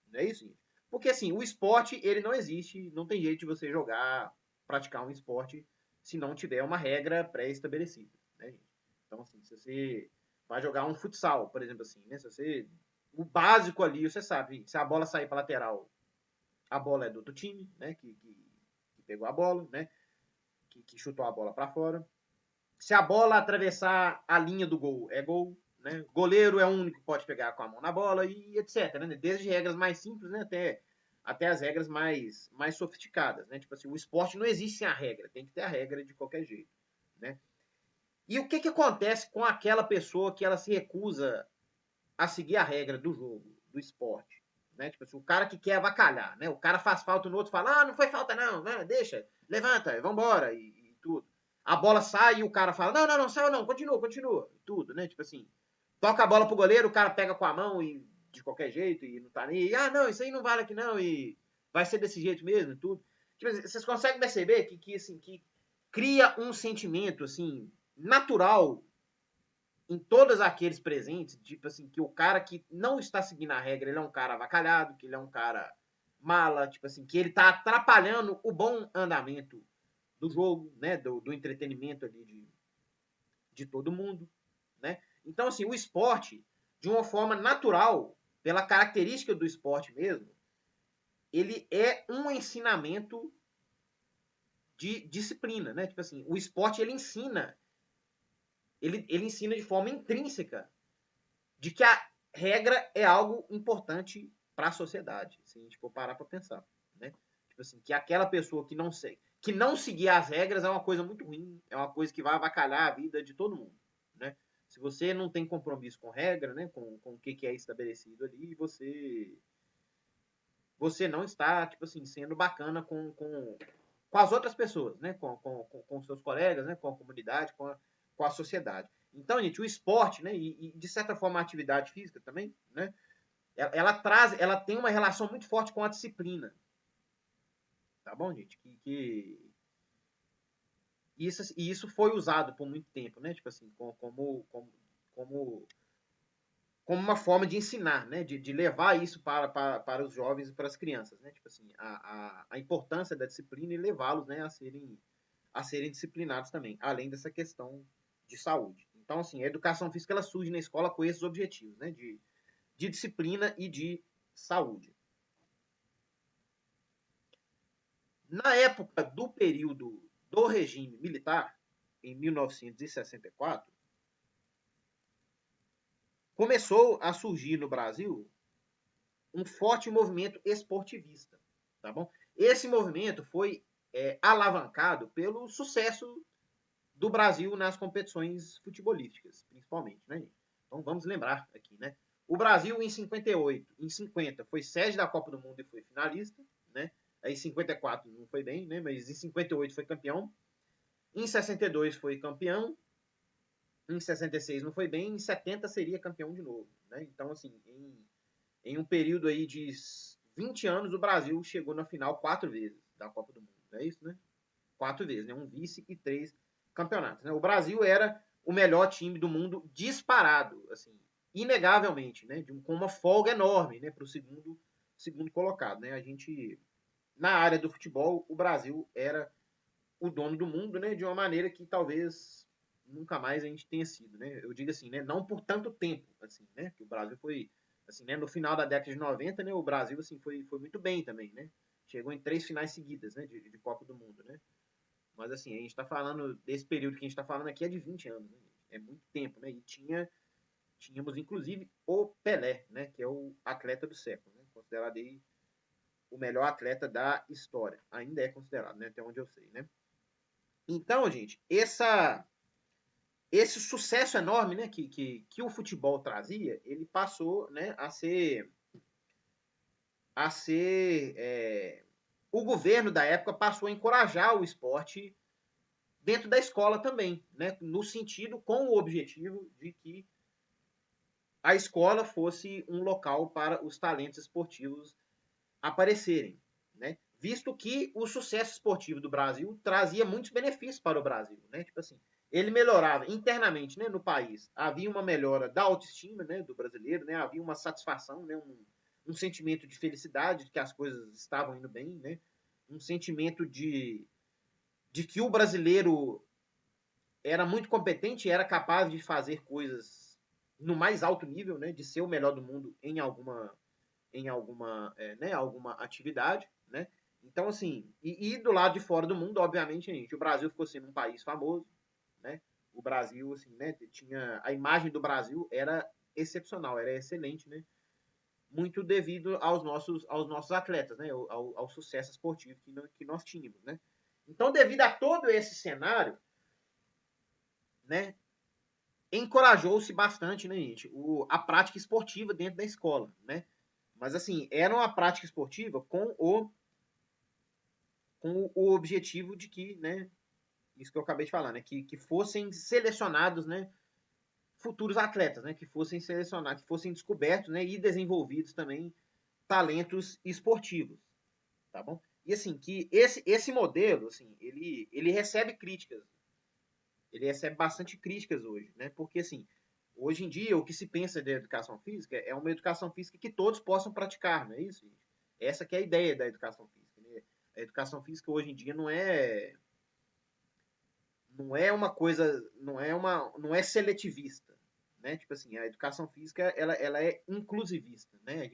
Não é isso, gente? Porque assim, o esporte, ele não existe, não tem jeito de você jogar, praticar um esporte se não tiver uma regra pré-estabelecida, né, gente? Então, assim, se você vai jogar um futsal, por exemplo, assim, né, se você, o básico ali, você sabe, se a bola sair para lateral, a bola é do outro time, né, que pegou a bola, né, que chutou a bola para fora. Se a bola atravessar a linha do gol, é gol. Né? Goleiro é o único que pode pegar com a mão na bola e etc. Né? Desde regras mais simples, né, até as regras mais sofisticadas. Né? Tipo assim, o esporte não existe sem a regra, tem que ter a regra de qualquer jeito. Né? E o que acontece com aquela pessoa que ela se recusa a seguir a regra do jogo, do esporte? Né? Tipo assim, o cara que quer avacalhar, né? O cara faz falta no outro fala, não foi falta não, né? Deixa, levanta, vambora e tudo. A bola sai e o cara fala, não, saiu não, continua, tudo, né? Tipo assim, toca a bola pro goleiro, o cara pega com a mão e de qualquer jeito e não tá nem, não, isso aí não vale aqui não e vai ser desse jeito mesmo e tudo. Tipo, vocês conseguem perceber que cria um sentimento, assim, natural em todos aqueles presentes, tipo assim, que o cara que não está seguindo a regra, ele é um cara avacalhado, que ele é um cara mala, tipo assim, que ele tá atrapalhando o bom andamento do jogo, né, do entretenimento ali de todo mundo, né? Então, assim, o esporte, de uma forma natural, pela característica do esporte mesmo, ele é um ensinamento de disciplina, né? Tipo assim, o esporte, ele ensina de forma intrínseca de que a regra é algo importante para a sociedade, se a gente for parar para pensar, né? Tipo assim, que aquela pessoa que não seguir as regras é uma coisa muito ruim, é uma coisa que vai avacalhar a vida de todo mundo, né? Se você não tem compromisso com regra, né, com o que é estabelecido ali, você não está, tipo assim, sendo bacana com as outras pessoas, né, com seus colegas, né, com a comunidade, com a sociedade. Então, gente, o esporte, né, e de certa forma a atividade física também, né, ela tem uma relação muito forte com a disciplina. Tá bom, gente? Isso foi usado por muito tempo, né? Tipo assim, como uma forma de ensinar, né? De levar isso para os jovens e para as crianças, né? Tipo assim, a importância da disciplina e levá-los, né, a serem disciplinados também, além dessa questão de saúde. Então, assim, a educação física ela surge na escola com esses objetivos, né? De disciplina e de saúde. Na época do período do regime militar, em 1964, começou a surgir no Brasil um forte movimento esportivista, tá bom? Esse movimento foi alavancado pelo sucesso do Brasil nas competições futebolísticas, principalmente, né? Então vamos lembrar aqui, né? O Brasil em 50 foi sede da Copa do Mundo e foi finalista, né? Aí em 54 não foi bem, né? Mas em 58 foi campeão. Em 62 foi campeão. Em 66 não foi bem. Em 70 seria campeão de novo, né? Então, assim, em um período aí de 20 anos, o Brasil chegou na final 4 vezes da Copa do Mundo. Não é isso, né? 4 vezes, né? Um vice e 3 campeonatos. Né? O Brasil era o melhor time do mundo disparado, assim, inegavelmente, né? Com uma folga enorme, né? Para o segundo colocado, né? A gente, na área do futebol, o Brasil era o dono do mundo, né? De uma maneira que talvez nunca mais a gente tenha sido, né? Eu digo assim, né? Não por tanto tempo, assim, né? Que o Brasil foi, assim, né? No final da década de 90, né? O Brasil, assim, foi muito bem também, né? Chegou em 3 finais seguidas, né? De Copa do Mundo, né? Mas, assim, a gente está falando, desse período que a gente está falando aqui é de 20 anos, né? É muito tempo, né? E tínhamos, inclusive, o Pelé, né? Que é o atleta do século, né? Considerado aí o melhor atleta da história. Ainda é considerado, né? Até onde eu sei, né? Então, gente, esse sucesso enorme, né, que o futebol trazia, ele passou, né, a ser o governo da época passou a encorajar o esporte dentro da escola também, né, no sentido com o objetivo de que a escola fosse um local para os talentos esportivos aparecerem, né? Visto que o sucesso esportivo do Brasil trazia muitos benefícios para o Brasil, né? Tipo assim, ele melhorava internamente, né, no país. Havia uma melhora da autoestima, né, do brasileiro, né? Havia uma satisfação, né, um sentimento de felicidade, de que as coisas estavam indo bem, né? Um sentimento de que o brasileiro era muito competente e era capaz de fazer coisas no mais alto nível, né? De ser o melhor do mundo em alguma né, alguma atividade, né? Então, assim, e do lado de fora do mundo, obviamente, gente, o Brasil ficou sendo um país famoso, né? O Brasil, assim, né, tinha a imagem do Brasil era excepcional, era excelente, né? Muito devido aos nossos atletas, né? Ao sucesso esportivo que nós tínhamos, né? Então, devido a todo esse cenário, né, encorajou-se bastante, né, gente, a prática esportiva dentro da escola, né? Mas, assim, era uma prática esportiva com o objetivo de que, né, isso que eu acabei de falar, né, que fossem selecionados, né, futuros atletas, né, que fossem selecionados, que fossem descobertos, né, e desenvolvidos também talentos esportivos, tá bom? E, assim, que esse modelo, assim, ele recebe críticas, ele recebe bastante críticas hoje, né, porque, assim, hoje em dia, o que se pensa de educação física é uma educação física que todos possam praticar, não é isso, gente? Essa que é a ideia da educação física, né? A educação física hoje em dia não é uma coisa, não é seletivista, né? Tipo assim, a educação física ela é inclusivista, né?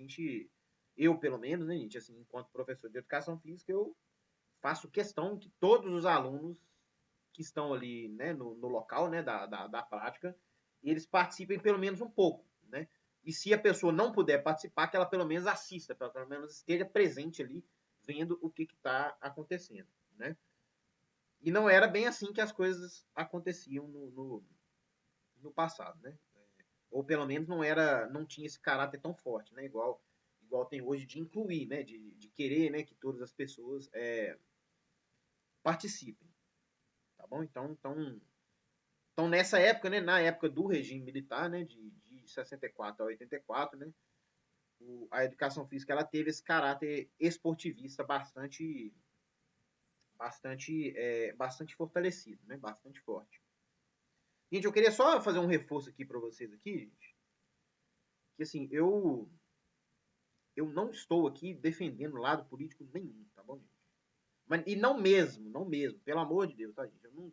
Eu pelo menos, né, gente, assim, enquanto professor de educação física, eu faço questão que todos os alunos que estão ali, né, no local, né, da prática, eles participem pelo menos um pouco, né? E se a pessoa não puder participar, que ela pelo menos assista, pelo menos esteja presente ali, vendo o que está acontecendo, né? E não era bem assim que as coisas aconteciam no passado, né? Ou pelo menos não tinha esse caráter tão forte, né? Igual tem hoje de incluir, né? De querer, né? Que todas as pessoas participem, tá bom? Então nessa época, né? Na época do regime militar, né? De 64 a 84, né? A educação física ela teve esse caráter esportivista bastante fortalecido, né? Bastante forte. Gente, eu queria só fazer um reforço aqui para vocês aqui, gente, que assim, eu não estou aqui defendendo lado político nenhum, tá bom, gente? Mas, e não mesmo, pelo amor de Deus, tá, gente? Eu não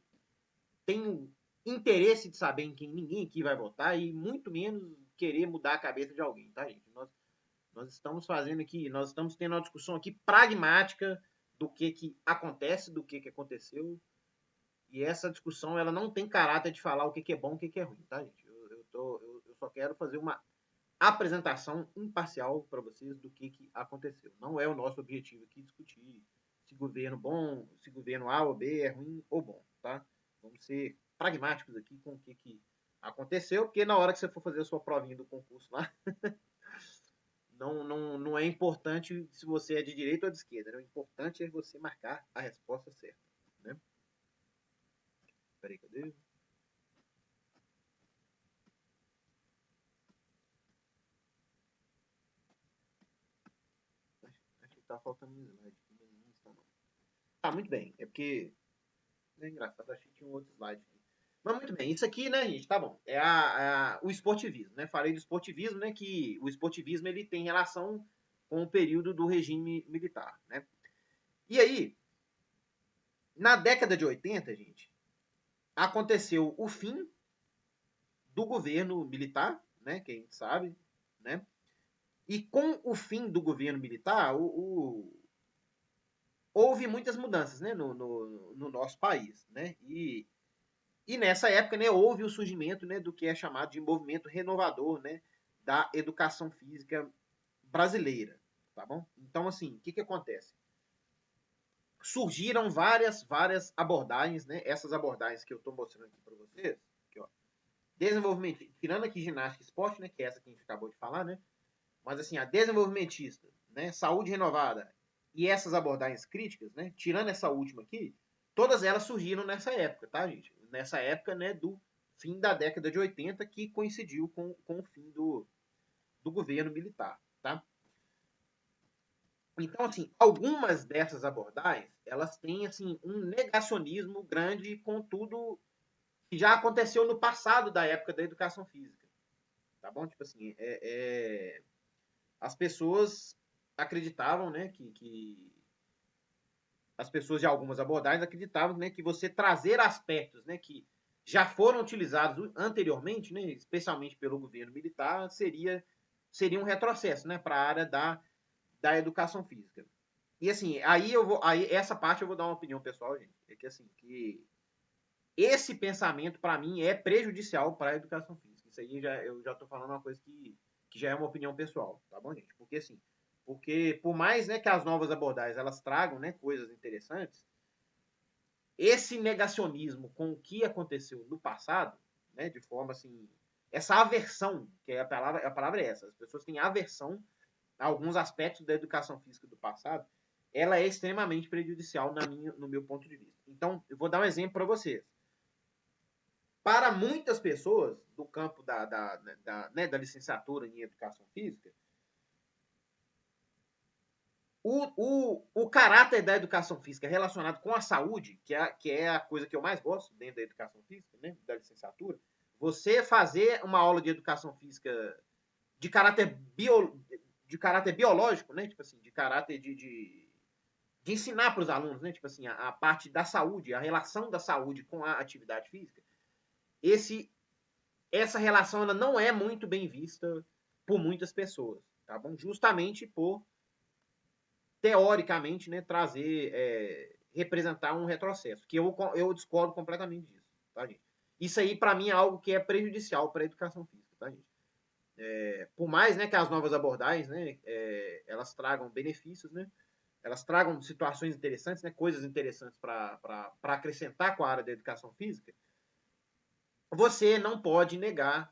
tenho interesse de saber em quem ninguém aqui vai votar e muito menos querer mudar a cabeça de alguém, tá, gente? Nós estamos fazendo aqui, nós estamos tendo uma discussão aqui pragmática do que acontece, do que aconteceu. E essa discussão ela não tem caráter de falar o que é bom e o que é ruim, tá, gente? Eu só quero fazer uma apresentação imparcial para vocês do que aconteceu. Não é o nosso objetivo aqui discutir se governo bom, se governo A ou B é ruim ou bom, tá? Vamos ser pragmáticos aqui com o que aconteceu, porque na hora que você for fazer a sua provinha do concurso lá, não é importante se você é de direita ou de esquerda, né? O importante é você marcar a resposta certa, né? Peraí, cadê? Acho que tá faltando um slide aqui, mas não está não. Tá, muito bem. É porque é engraçado, achei que tinha um outro slide aqui. Mas muito bem, isso aqui, né, gente, tá bom. É o esportivismo, né? Falei do esportivismo, né? Que o esportivismo ele tem relação com o período do regime militar, né? E aí, na década de 80, gente, aconteceu o fim do governo militar, né? Que a gente sabe, né? E com o fim do governo militar, houve muitas mudanças, né, no nosso país, né? E nessa época, né, houve o surgimento, né, do que é chamado de movimento renovador, né, da educação física brasileira, tá bom? Então, assim, o que acontece? Surgiram várias abordagens, né? Essas abordagens que eu estou mostrando aqui para vocês, aqui, ó, desenvolvimento, tirando aqui ginástica e esporte, né, que é essa que a gente acabou de falar, né? Mas assim, a desenvolvimentista, né, saúde renovada e essas abordagens críticas, né, tirando essa última aqui, todas elas surgiram nessa época, tá, gente? Nessa época, né, do fim da década de 80, que coincidiu com o fim do governo militar, tá? Então, assim, algumas dessas abordagens, elas têm, assim, um negacionismo grande com tudo que já aconteceu no passado da época da educação física, tá bom? Tipo assim, as pessoas acreditavam, né, que as pessoas de algumas abordagens acreditavam, né, que você trazer aspectos, né, que já foram utilizados anteriormente, né, especialmente pelo governo militar, seria um retrocesso, né, para a área da educação física. E assim, aí essa parte eu vou dar uma opinião pessoal, gente, é que assim, que esse pensamento para mim é prejudicial para a educação física. Isso aí eu já estou falando uma coisa que já é uma opinião pessoal, tá bom, gente? Porque assim, por mais, né, que as novas abordagens elas tragam, né, coisas interessantes, esse negacionismo com o que aconteceu no passado, né, de forma assim, essa aversão, que a palavra é essa, as pessoas têm aversão a alguns aspectos da educação física do passado, ela é extremamente prejudicial no meu ponto de vista. Então, eu vou dar um exemplo para vocês. Para muitas pessoas do campo da licenciatura em educação física, o caráter da educação física relacionado com a saúde, que é a coisa que eu mais gosto dentro da educação física, né, da licenciatura, você fazer uma aula de educação física de caráter biológico, né, tipo assim, de caráter de ensinar para os alunos, né, tipo assim, a parte da saúde, a relação da saúde com a atividade física, essa relação ela não é muito bem vista por muitas pessoas, tá bom? Justamente por teoricamente, né, representar um retrocesso, que eu discordo completamente disso, tá, gente? Isso aí, para mim, é algo que é prejudicial para a educação física, tá, gente? Por mais, né, que as novas abordagens, né, elas tragam benefícios, né, elas tragam situações interessantes, né, coisas interessantes para acrescentar com a área da educação física, você não pode negar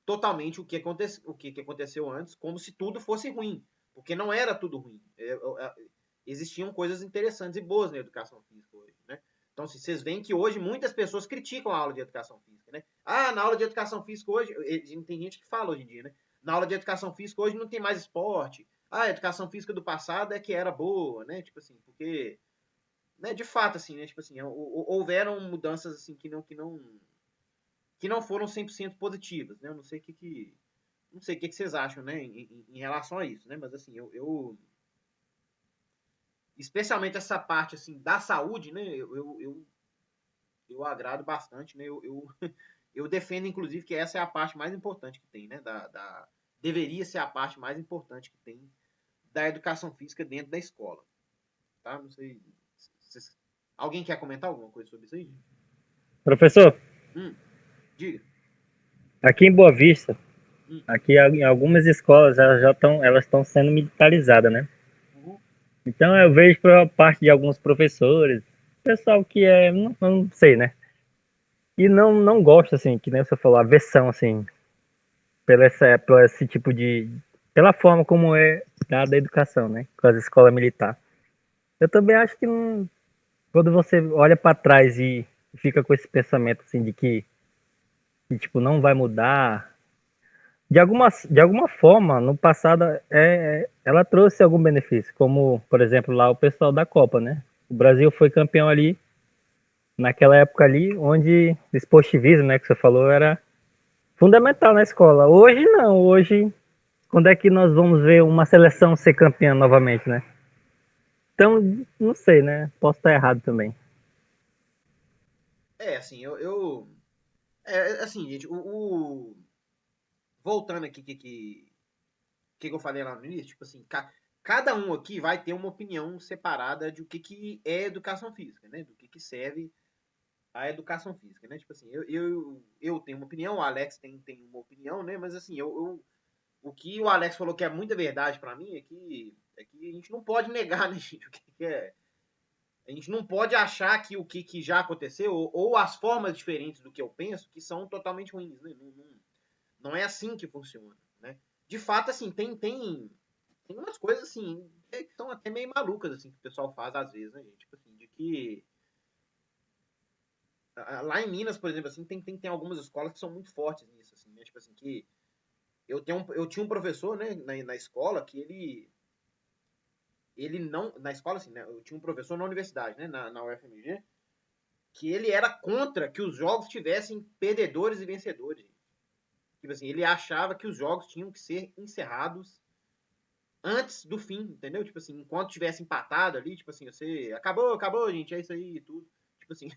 totalmente o que aconteceu antes, como se tudo fosse ruim, porque não era tudo ruim. Existiam coisas interessantes e boas na educação física hoje, né? Então, se vocês veem que hoje muitas pessoas criticam a aula de educação física, né? Ah, na aula de educação física hoje, tem gente que fala hoje em dia, né? Na aula de educação física hoje não tem mais esporte. Ah, a educação física do passado é que era boa, né? Tipo assim, porque, né, de fato, assim, né? Tipo assim, houveram mudanças assim que não foram 100% positivas, né? Eu não sei não sei o que vocês acham, né, em relação a isso, né? Mas assim, especialmente essa parte assim da saúde, né? Eu agrado bastante, né? Eu defendo inclusive que essa é a parte mais importante que tem, né? Deveria ser a parte mais importante que tem da educação física dentro da escola, tá? Não sei, alguém quer comentar alguma coisa sobre isso aí? Professor, Diga. aqui em Boa Vista, Hum. aqui em algumas escolas elas estão sendo militarizadas, né? Uhum. Então eu vejo por parte de alguns professores, pessoal que não sei, né? E não gosta, assim, que nem você falou, aversão, assim, pelo esse tipo pela forma como é dada a educação, né? Com as escolas militares. Eu também acho que quando você olha para trás e fica com esse pensamento, assim, de que tipo, não vai mudar. De alguma forma, no passado, ela trouxe algum benefício, como, por exemplo, lá o pessoal da Copa, né? O Brasil foi campeão ali, naquela época ali, onde o esportivismo, né, que você falou, era fundamental na escola. Hoje não, hoje, quando é que nós vamos ver uma seleção ser campeã novamente, né? Então, não sei, né? Posso estar errado também. Assim, assim, gente, voltando aqui que eu falei lá no início, tipo assim, cada um aqui vai ter uma opinião separada de o que é educação física, né? Do que serve a educação física, né? Tipo assim, eu tenho uma opinião, o Alex tem uma opinião, né? Mas assim, o que o Alex falou que é muita verdade para mim é que a gente não pode negar, né, gente, o que é. A gente não pode achar que o que já aconteceu ou as formas diferentes do que eu penso que são totalmente ruins, né? Não é assim que funciona, né? De fato, assim, tem umas coisas assim que são até meio malucas assim que o pessoal faz às vezes, né, gente? Tipo assim, de que lá em Minas, por exemplo, assim, tem algumas escolas que são muito fortes nisso, assim, né? Tipo assim, que eu tinha um professor, né, na escola que ele não, na escola assim, né, eu tinha um professor na universidade, né, na UFMG, que ele era contra que os jogos tivessem perdedores e vencedores. Tipo assim, ele achava que os jogos tinham que ser encerrados antes do fim, entendeu? Tipo assim, enquanto tivesse empatado ali, tipo assim, você acabou, gente, é isso aí e tudo. Tipo assim,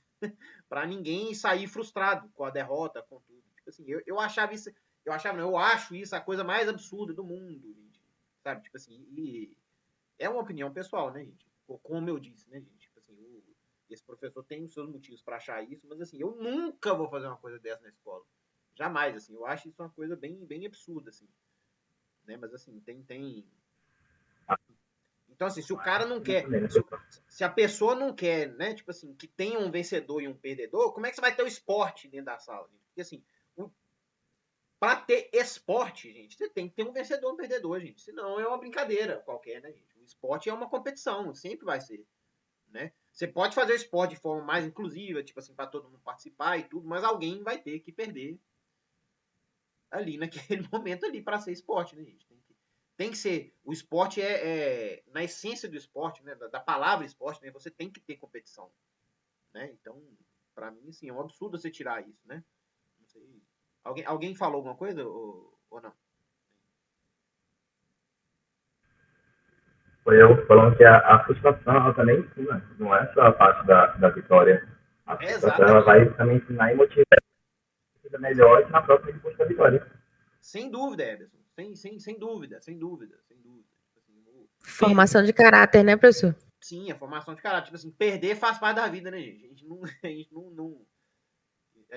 para ninguém sair frustrado com a derrota, com tudo. Tipo assim, eu achava isso, eu acho isso a coisa mais absurda do mundo, gente. Sabe? Tipo assim, e é uma opinião pessoal, né, gente? Como eu disse, né, gente? Tipo assim, esse professor tem os seus motivos para achar isso, mas assim, eu nunca vou fazer uma coisa dessa na escola. Jamais, assim. Eu acho isso uma coisa bem absurda, assim. Né? Mas assim, tem. Então, assim, se o cara não quer. Também, né, Se a pessoa não quer, né? Tipo assim, que tenha um vencedor e um perdedor, como é que você vai ter o esporte dentro da sala? Gente? Porque assim, para ter esporte, gente, você tem que ter um vencedor e um perdedor, gente. Senão é uma brincadeira qualquer, né, gente? O esporte é uma competição, sempre vai ser. Né? Você pode fazer o esporte de forma mais inclusiva, tipo assim, para todo mundo participar e tudo, mas alguém vai ter que perder ali naquele momento ali para ser esporte, né, gente? Tem que ser. O esporte na essência do esporte, né, da palavra esporte, né, você tem que ter competição, né? Então, para mim, assim, é um absurdo você tirar isso, né? Não sei. Alguém falou alguma coisa ou não? Foi eu falando que a frustração ela também ensina, não é só a parte da vitória. A frustração ela vai Exatamente. também ensinar e motivar a melhor na própria busca da vitória. Sem dúvida, Ederson. Sem dúvida, sem dúvida, sem dúvida. Tipo assim, Formação de caráter, né, professor? sim, a formação de caráter. Tipo assim, perder faz parte da vida, né, gente? A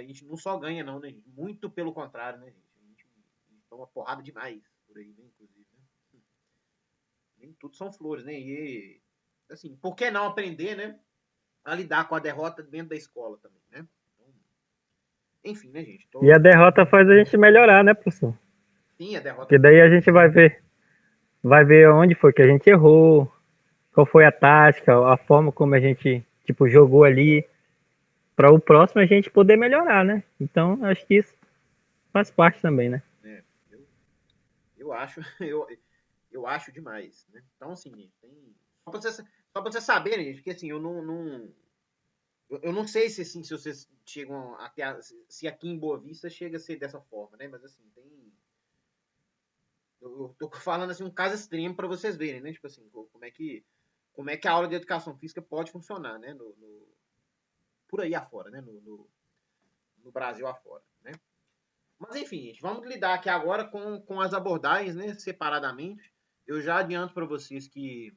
gente não só ganha, não, né, gente? Muito pelo contrário, né, gente? A gente toma porrada demais por aí, né, inclusive. Né? Nem tudo são flores, né? E, assim, por que não aprender, né? A lidar com a derrota dentro da escola também, né? Então, enfim, né, gente? E a derrota faz a gente melhorar, né, professor? Sim, a derrota. Porque daí a gente vai ver onde foi que a gente errou, qual foi a tática, a forma como a gente, tipo, jogou ali, para o próximo a gente poder melhorar, né? Então, acho que isso faz parte também, né? É, eu acho, eu acho demais, né? Então, assim, tem... Só pra vocês saberem, gente, que assim, eu não sei se, assim, se vocês chegam até se aqui em Boa Vista chega a ser dessa forma, né? Mas assim, tem... Eu tô falando assim um caso extremo para vocês verem, né? Tipo assim, como é que a aula de educação física pode funcionar, né? Por aí afora, né? No Brasil afora, né? Mas enfim, gente, vamos lidar aqui agora com as abordagens, né? Separadamente. Eu já adianto para vocês que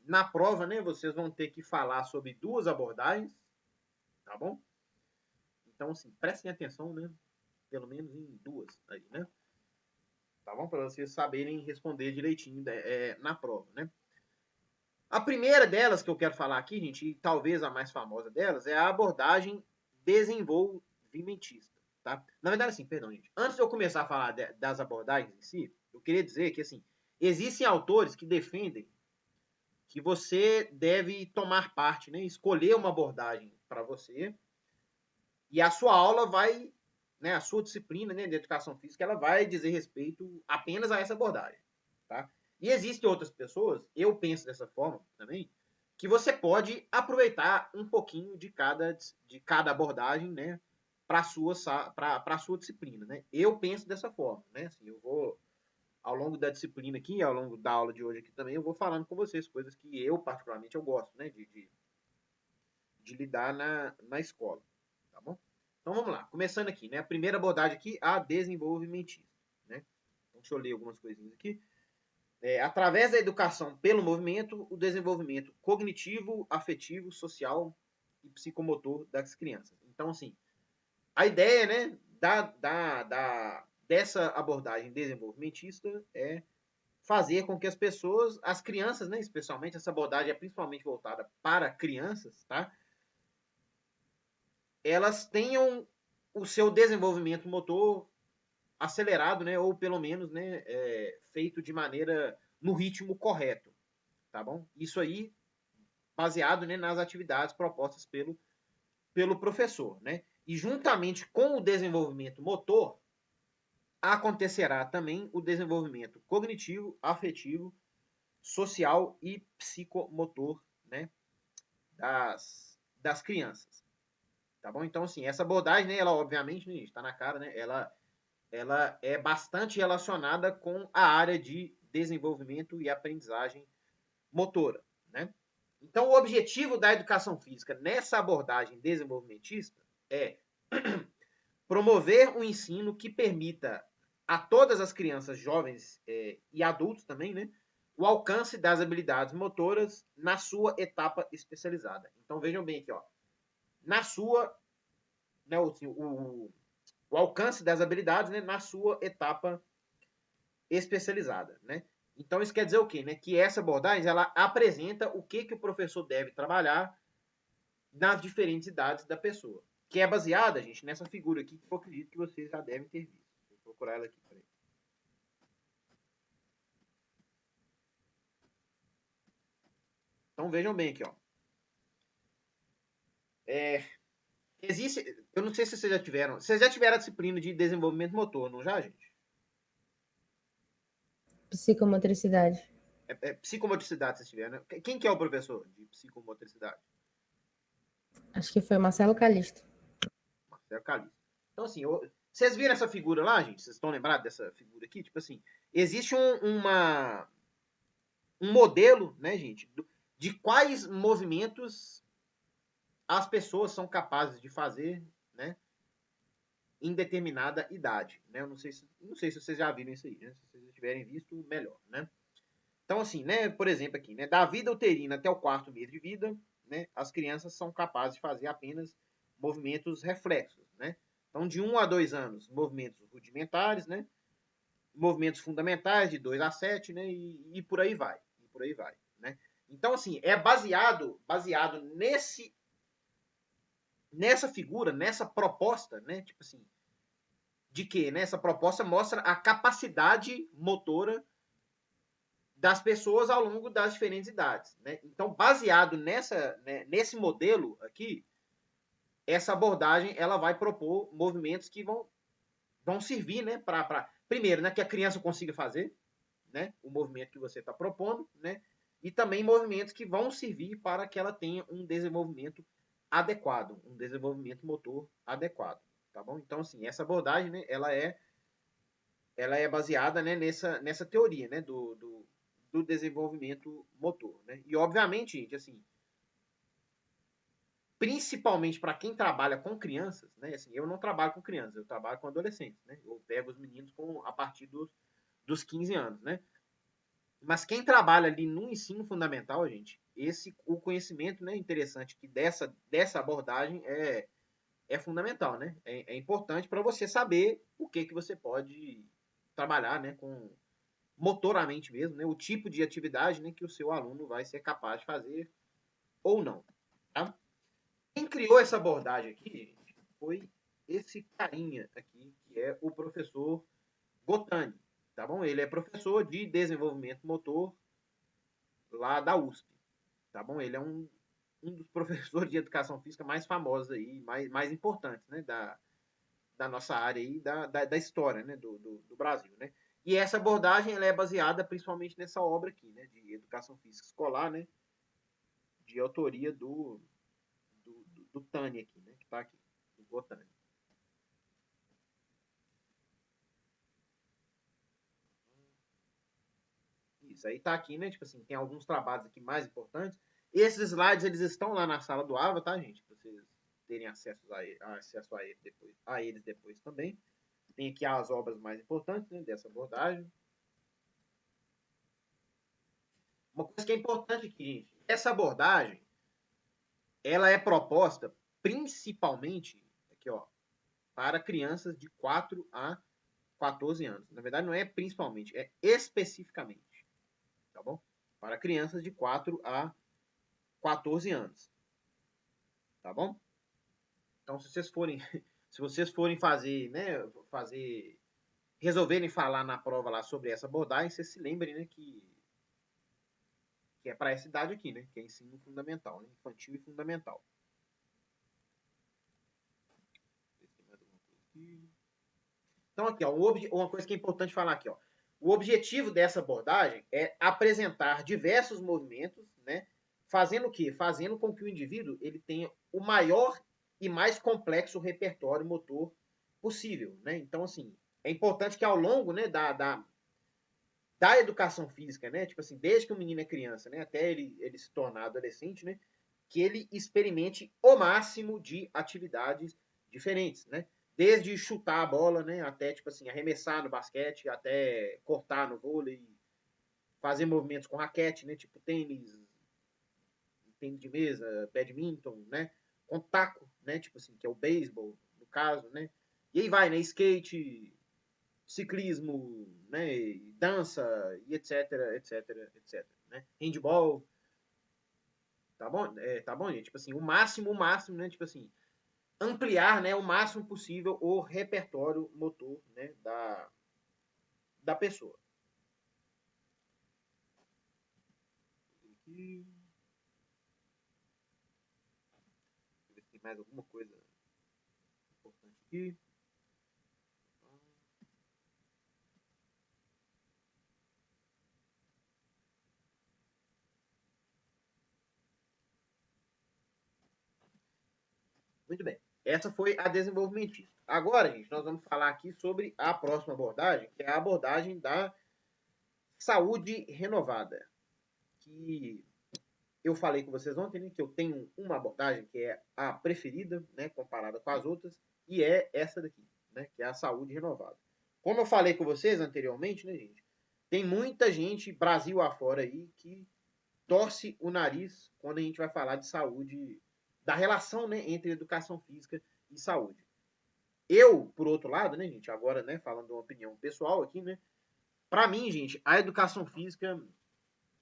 na prova, né? Vocês vão ter que falar sobre duas abordagens, tá bom? Então, assim, prestem atenção, né? Pelo menos em duas aí, né? Tá bom? Para vocês saberem responder direitinho na prova, né? A primeira delas que eu quero falar aqui, gente, e talvez a mais famosa delas, é a abordagem desenvolvimentista, tá? Na verdade, assim, perdão, gente. Antes de eu começar a falar das abordagens em si, eu queria dizer que, assim, existem autores que defendem que você deve tomar parte, né? Escolher uma abordagem para você e a sua aula vai, né? A sua disciplina, né, de educação física, ela vai dizer respeito apenas a essa abordagem, tá? E existem outras pessoas, eu penso dessa forma também, que você pode aproveitar um pouquinho de cada abordagem, né, para a sua disciplina, né? Eu penso dessa forma, né? Assim, eu vou ao longo da disciplina aqui, ao longo da aula de hoje aqui também, eu vou falando com vocês coisas que eu particularmente eu gosto, né, de lidar na escola, tá bom? Então vamos lá, começando aqui, né? A primeira abordagem aqui, a desenvolvimentista, né? Então, deixa eu ler algumas coisinhas aqui. Através da educação pelo movimento, o desenvolvimento cognitivo, afetivo, social e psicomotor das crianças. Então, assim, a ideia, né, dessa abordagem desenvolvimentista é fazer com que as pessoas, as crianças, né, especialmente, essa abordagem é principalmente voltada para crianças, tá? Elas tenham o seu desenvolvimento motor acelerado, né, ou pelo menos, né, feito de maneira no ritmo correto, tá bom? Isso aí baseado, né, nas atividades propostas pelo pelo professor, né? E juntamente com o desenvolvimento motor, acontecerá também o desenvolvimento cognitivo, afetivo, social e psicomotor, né, das crianças. Tá bom? Então, assim, essa abordagem, né, ela obviamente, né, está na cara, né, ela é bastante relacionada com a área de desenvolvimento e aprendizagem motora, né? Então, o objetivo da educação física nessa abordagem desenvolvimentista é promover um ensino que permita a todas as crianças, jovens e adultos também, né, o alcance das habilidades motoras na sua etapa especializada. Então vejam bem aqui, ó, na sua, né, o alcance das habilidades, né, na sua etapa especializada, né? Então isso quer dizer o quê, né? Que essa abordagem ela apresenta o que o professor deve trabalhar nas diferentes idades da pessoa, que é baseada, gente, nessa figura aqui que eu acredito que vocês já devem ter visto. Vou procurar ela aqui. Peraí. Então vejam bem aqui, ó. Existe, eu não sei se vocês já tiveram a disciplina de desenvolvimento motor, não já, gente? Psicomotricidade. Psicomotricidade vocês tiveram, né? Quem que é o professor de psicomotricidade? Acho que foi Marcelo Calixto. Marcelo Calixto. Então, assim, vocês viram essa figura lá, gente? Vocês estão lembrados dessa figura aqui? Tipo assim, existe um modelo, né, gente, de quais movimentos as pessoas são capazes de fazer, né, em determinada idade, né? Eu não sei se vocês já viram isso aí, né? Se vocês já tiverem visto, melhor, né? Então, assim, né, por exemplo aqui, né, da vida uterina até o 4º mês de vida, né, as crianças são capazes de fazer apenas movimentos reflexos, né? Então, de 1 a 2 anos, movimentos rudimentares, né? Movimentos fundamentais de 2 a 7, né? E por aí vai, né? Então, assim, é baseado nessa figura, nessa proposta, né? Tipo assim, de que, né? Essa proposta mostra a capacidade motora das pessoas ao longo das diferentes idades, né? Então, baseado nesse modelo aqui, essa abordagem ela vai propor movimentos que vão servir, né, para primeiro, né, que a criança consiga fazer, né, o movimento que você está propondo, né, e também movimentos que vão servir para que ela tenha um desenvolvimento adequado, um desenvolvimento motor adequado, tá bom? Então, assim, essa abordagem, né, ela é baseada, né, nessa teoria, né, do desenvolvimento motor, né? E obviamente, gente, assim, principalmente para quem trabalha com crianças, né? Assim, eu não trabalho com crianças, eu trabalho com adolescentes, né? Eu pego os meninos a partir dos 15 anos, né? Mas quem trabalha ali no ensino fundamental, gente, o conhecimento, né, interessante que dessa abordagem é fundamental, né? É importante para você saber o que você pode trabalhar, né, com motoramente mesmo, né, o tipo de atividade, né, que o seu aluno vai ser capaz de fazer ou não, tá? Quem criou essa abordagem aqui, gente, foi esse carinha aqui, que é o professor Gotani, tá bom? Ele é professor de desenvolvimento motor lá da USP, tá bom? Ele é um dos professores de educação física mais famosos aí, mais importantes, né, da nossa área aí, da história, né, do Brasil, né? E essa abordagem ela é baseada principalmente nessa obra aqui, né, de educação física escolar, né, de autoria do Tani aqui, né, que está aqui, do Gotani. Isso aí tá aqui, né, tipo assim, tem alguns trabalhos aqui mais importantes. Esses slides, eles estão lá na sala do AVA, tá, gente? Pra vocês terem acesso a eles depois também. Tem aqui as obras mais importantes, né, dessa abordagem. Uma coisa que é importante aqui, gente, essa abordagem, ela é proposta principalmente aqui, ó, para crianças de 4 a 14 anos. Na verdade, não é principalmente, é especificamente, tá bom? Para crianças de 4 a 14 anos, tá bom? Então, se vocês forem fazer, né, resolverem falar na prova lá sobre essa abordagem, vocês se lembrem, né, que é para essa idade aqui, né, que é ensino fundamental, né, infantil e fundamental. Então, aqui, ó, uma coisa que é importante falar aqui, ó. O objetivo dessa abordagem é apresentar diversos movimentos, né? Fazendo o quê? Fazendo com que o indivíduo ele tenha o maior e mais complexo repertório motor possível, né? Então, assim, é importante que ao longo, né, da educação física, né? Tipo assim, desde que o menino é criança, né, até ele se tornar adolescente, né, que ele experimente o máximo de atividades diferentes, né? Desde chutar a bola, né, até tipo assim, arremessar no basquete, até cortar no vôlei, fazer movimentos com raquete, né, tipo tênis de mesa, badminton, né, com taco, né, tipo assim, que é o beisebol, no caso, né? E aí vai, né, skate, ciclismo, né, dança e etc, etc, etc, né? Handball, tá bom? Tá bom, gente? Tipo assim, o máximo, né, tipo assim, ampliar, né, o máximo possível o repertório motor, né, da pessoa. Deixa eu ver se tem mais alguma coisa importante aqui. Muito bem. Essa foi a desenvolvimentista. Agora, gente, nós vamos falar aqui sobre a próxima abordagem, que é a abordagem da saúde renovada. Que eu falei com vocês ontem, né, que eu tenho uma abordagem que é a preferida, né, comparada com as outras, e é essa daqui, né, que é a saúde renovada. Como eu falei com vocês anteriormente, né, gente, tem muita gente, Brasil afora aí, que torce o nariz quando a gente vai falar de saúde, da relação, né, entre educação física e saúde. Eu, por outro lado, né, gente, agora, né, falando de uma opinião pessoal aqui, né, para mim, gente, a educação física,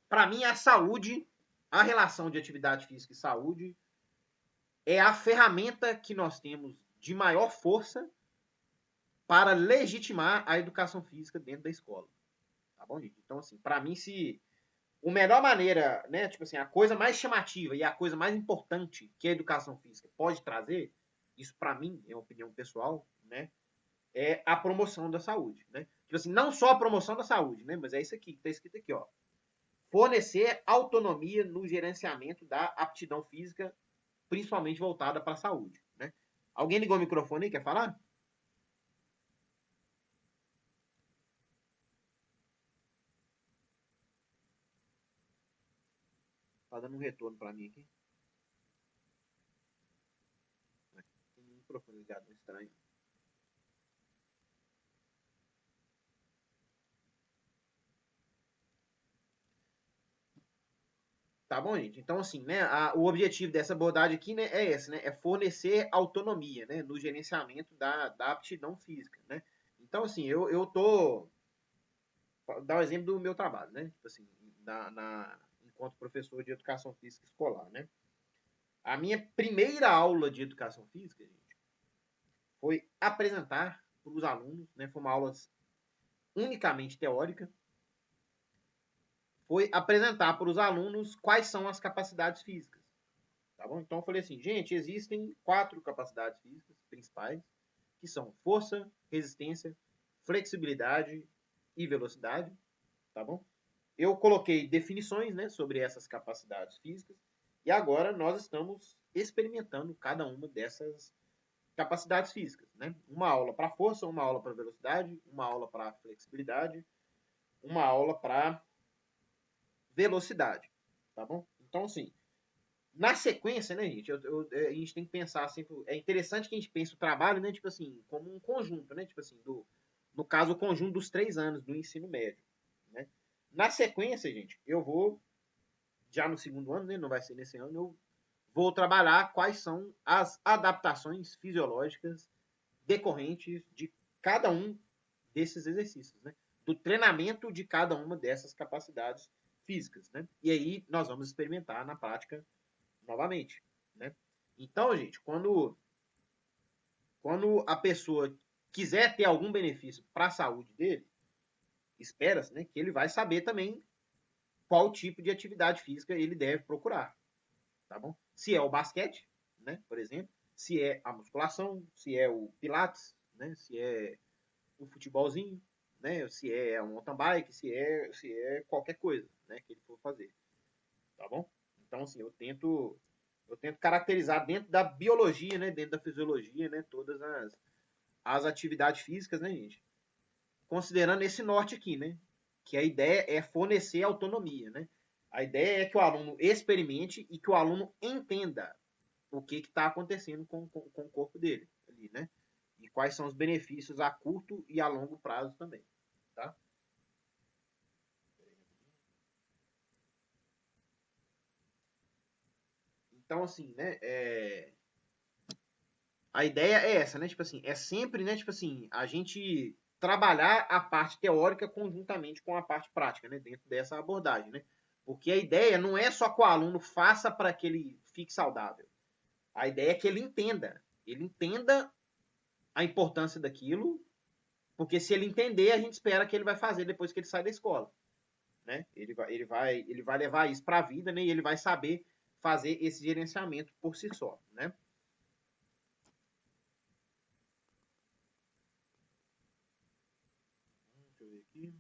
para mim, a saúde, a relação de atividade física e saúde é a ferramenta que nós temos de maior força para legitimar a educação física dentro da escola. Tá bom, gente? Então, assim, para mim, se a melhor maneira, né, tipo assim, a coisa mais chamativa e a coisa mais importante que a educação física pode trazer, isso para mim é uma opinião pessoal, né, é a promoção da saúde, né? Tipo assim, não só a promoção da saúde, né, mas é isso aqui que tá escrito aqui, ó. Fornecer autonomia no gerenciamento da aptidão física, principalmente voltada para a saúde, né? Alguém ligou o microfone aí, quer falar? Tá dando um retorno para mim aqui. Tem um microfone ligado, estranho. Tá bom, gente? Então, assim, né, o objetivo dessa abordagem aqui, né, é esse, né? É fornecer autonomia, né, no gerenciamento da aptidão física, né? Então, assim, eu tô... Vou dar o exemplo do meu trabalho, né? Tipo assim, enquanto professor de educação física escolar, né? A minha primeira aula de educação física, gente, foi apresentar para os alunos, né? Foi uma aula unicamente teórica, foi apresentar para os alunos quais são as capacidades físicas. Tá bom? Então eu falei assim, gente, existem 4 capacidades físicas principais, que são força, resistência, flexibilidade e velocidade. Tá bom? Eu coloquei definições, né, sobre essas capacidades físicas e agora nós estamos experimentando cada uma dessas capacidades físicas, né? Uma aula para força, uma aula para velocidade, uma aula para flexibilidade, uma aula para velocidade, tá bom? Então, assim, na sequência, né, gente, a gente tem que pensar assim, é interessante que a gente pense o trabalho, né, tipo assim, como um conjunto, né, tipo assim, no caso, o conjunto dos 3 anos do ensino médio, né? Na sequência, gente, eu vou, já no segundo ano, né, não vai ser nesse ano, eu vou trabalhar quais são as adaptações fisiológicas decorrentes de cada um desses exercícios, né? Do treinamento de cada uma dessas capacidades físicas, né? E aí nós vamos experimentar na prática novamente, né? Então, gente, quando a pessoa quiser ter algum benefício para a saúde dele, espera-se, né, que ele vai saber também qual tipo de atividade física ele deve procurar, tá bom? Se é o basquete, né, por exemplo, se é a musculação, se é o pilates, né? Se é um futebolzinho, né? Se é um mountain bike, se é qualquer coisa, né? Que ele for fazer, tá bom? Então, assim, eu tento caracterizar dentro da biologia, né? Dentro da fisiologia, né? Todas as atividades físicas, né, gente? Considerando esse norte aqui, né? Que a ideia é fornecer autonomia, né? A ideia é que o aluno experimente e que o aluno entenda o que está acontecendo com o corpo dele ali, né? E quais são os benefícios a curto e a longo prazo também, tá? Então, assim, né? A ideia é essa, né? Tipo assim, é sempre, né? Tipo assim, a gente trabalhar a parte teórica conjuntamente com a parte prática, né? Dentro dessa abordagem, né? Porque a ideia não é só que o aluno faça para que ele fique saudável. A ideia é que ele entenda. Ele entenda a importância daquilo, porque se ele entender, a gente espera que ele vai fazer depois que ele sai da escola, né? Ele vai levar isso para a vida, né? E ele vai saber fazer esse gerenciamento por si só, né? Deixa eu ver aqui.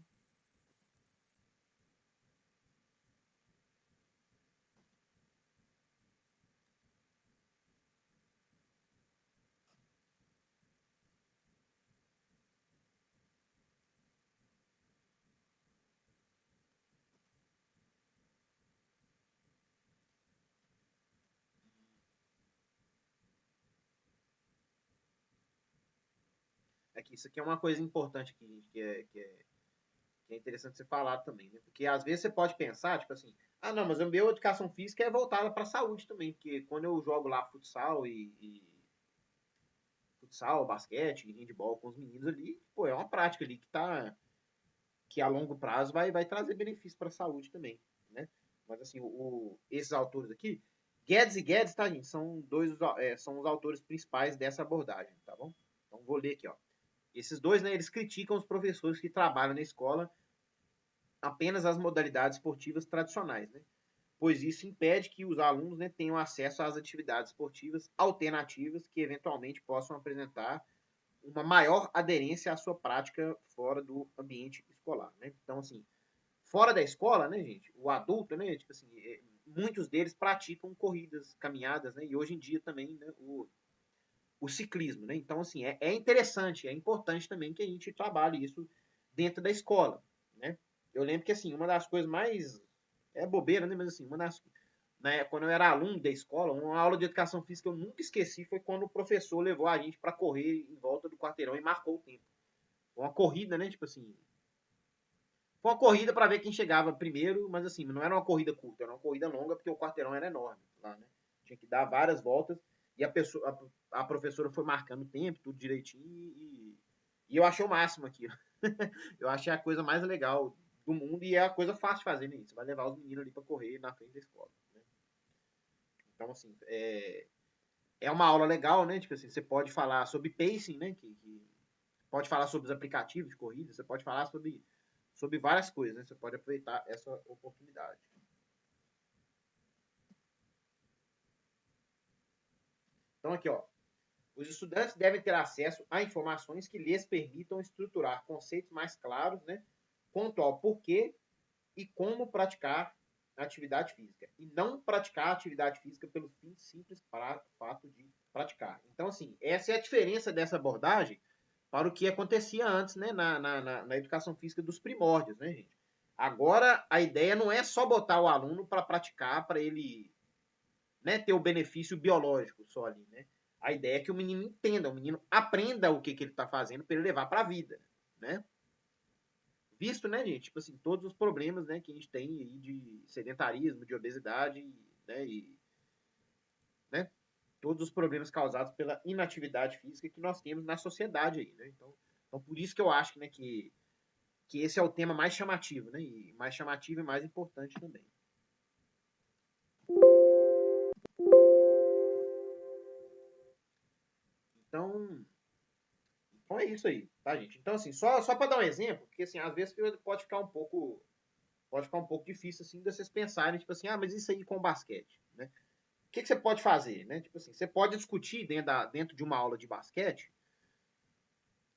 Aqui, isso aqui é uma coisa importante que é interessante você falar também, né? Porque às vezes você pode pensar, tipo assim, ah, não, mas a minha educação física é voltada para a saúde também, porque quando eu jogo lá futsal futsal, basquete, handball com os meninos ali, pô, é uma prática ali que a longo prazo vai trazer benefício para a saúde também, né? Mas assim, esses autores aqui, Guedes e Guedes, tá, gente, são os autores principais dessa abordagem, tá bom? Então vou ler aqui, ó. Esses dois, né, eles criticam os professores que trabalham na escola apenas as modalidades esportivas tradicionais, né? Pois isso impede que os alunos, né, tenham acesso às atividades esportivas alternativas que eventualmente possam apresentar uma maior aderência à sua prática fora do ambiente escolar, né? Então, assim, fora da escola, né, gente, o adulto, né, tipo assim, muitos deles praticam corridas, caminhadas, né, e hoje em dia também, né, o ciclismo, né? Então, assim, é interessante, é importante também que a gente trabalhe isso dentro da escola, né? Eu lembro que, assim, uma das coisas mais... É bobeira, né? Mas, assim, né, quando eu era aluno da escola, uma aula de educação física que eu nunca esqueci foi quando o professor levou a gente para correr em volta do quarteirão e marcou o tempo. Uma corrida, né? Tipo assim... Foi uma corrida para ver quem chegava primeiro, mas, assim, não era uma corrida curta, era uma corrida longa, porque o quarteirão era enorme lá, né? Tinha que dar várias voltas e a professora foi marcando o tempo, tudo direitinho, e eu achei o máximo aquilo. Eu achei a coisa mais legal do mundo e é a coisa fácil de fazer, né? Você vai levar os meninos ali para correr na frente da escola, né? Então, assim, é uma aula legal, né? Tipo assim, você pode falar sobre pacing, né? Que pode falar sobre os aplicativos de corrida, você pode falar sobre várias coisas, né? Você pode aproveitar essa oportunidade. Então, aqui, ó. Os estudantes devem ter acesso a informações que lhes permitam estruturar conceitos mais claros, né, quanto ao porquê e como praticar a atividade física. E não praticar a atividade física pelo simples fato de praticar. Então, assim, essa é a diferença dessa abordagem para o que acontecia antes, né, na educação física dos primórdios, né, gente? Agora, a ideia não é só botar o aluno para praticar, para ele, né, ter o benefício biológico só ali, né? A ideia é que o menino entenda, o menino aprenda o que ele está fazendo para ele levar para a vida, né? Visto, né, gente, tipo assim, todos os problemas, né, que a gente tem aí de sedentarismo, de obesidade, né, né, todos os problemas causados pela inatividade física que nós temos na sociedade aí, né? Então por isso que eu acho, né, que esse é o tema mais chamativo, né? E mais chamativo e mais importante também. Então é isso aí, tá, gente? Então, assim, só para dar um exemplo, porque, assim, às vezes pode ficar um pouco difícil, assim, de vocês pensarem, tipo assim, ah, mas isso aí com o basquete, né? O que você pode fazer, né? Tipo assim, você pode discutir dentro de uma aula de basquete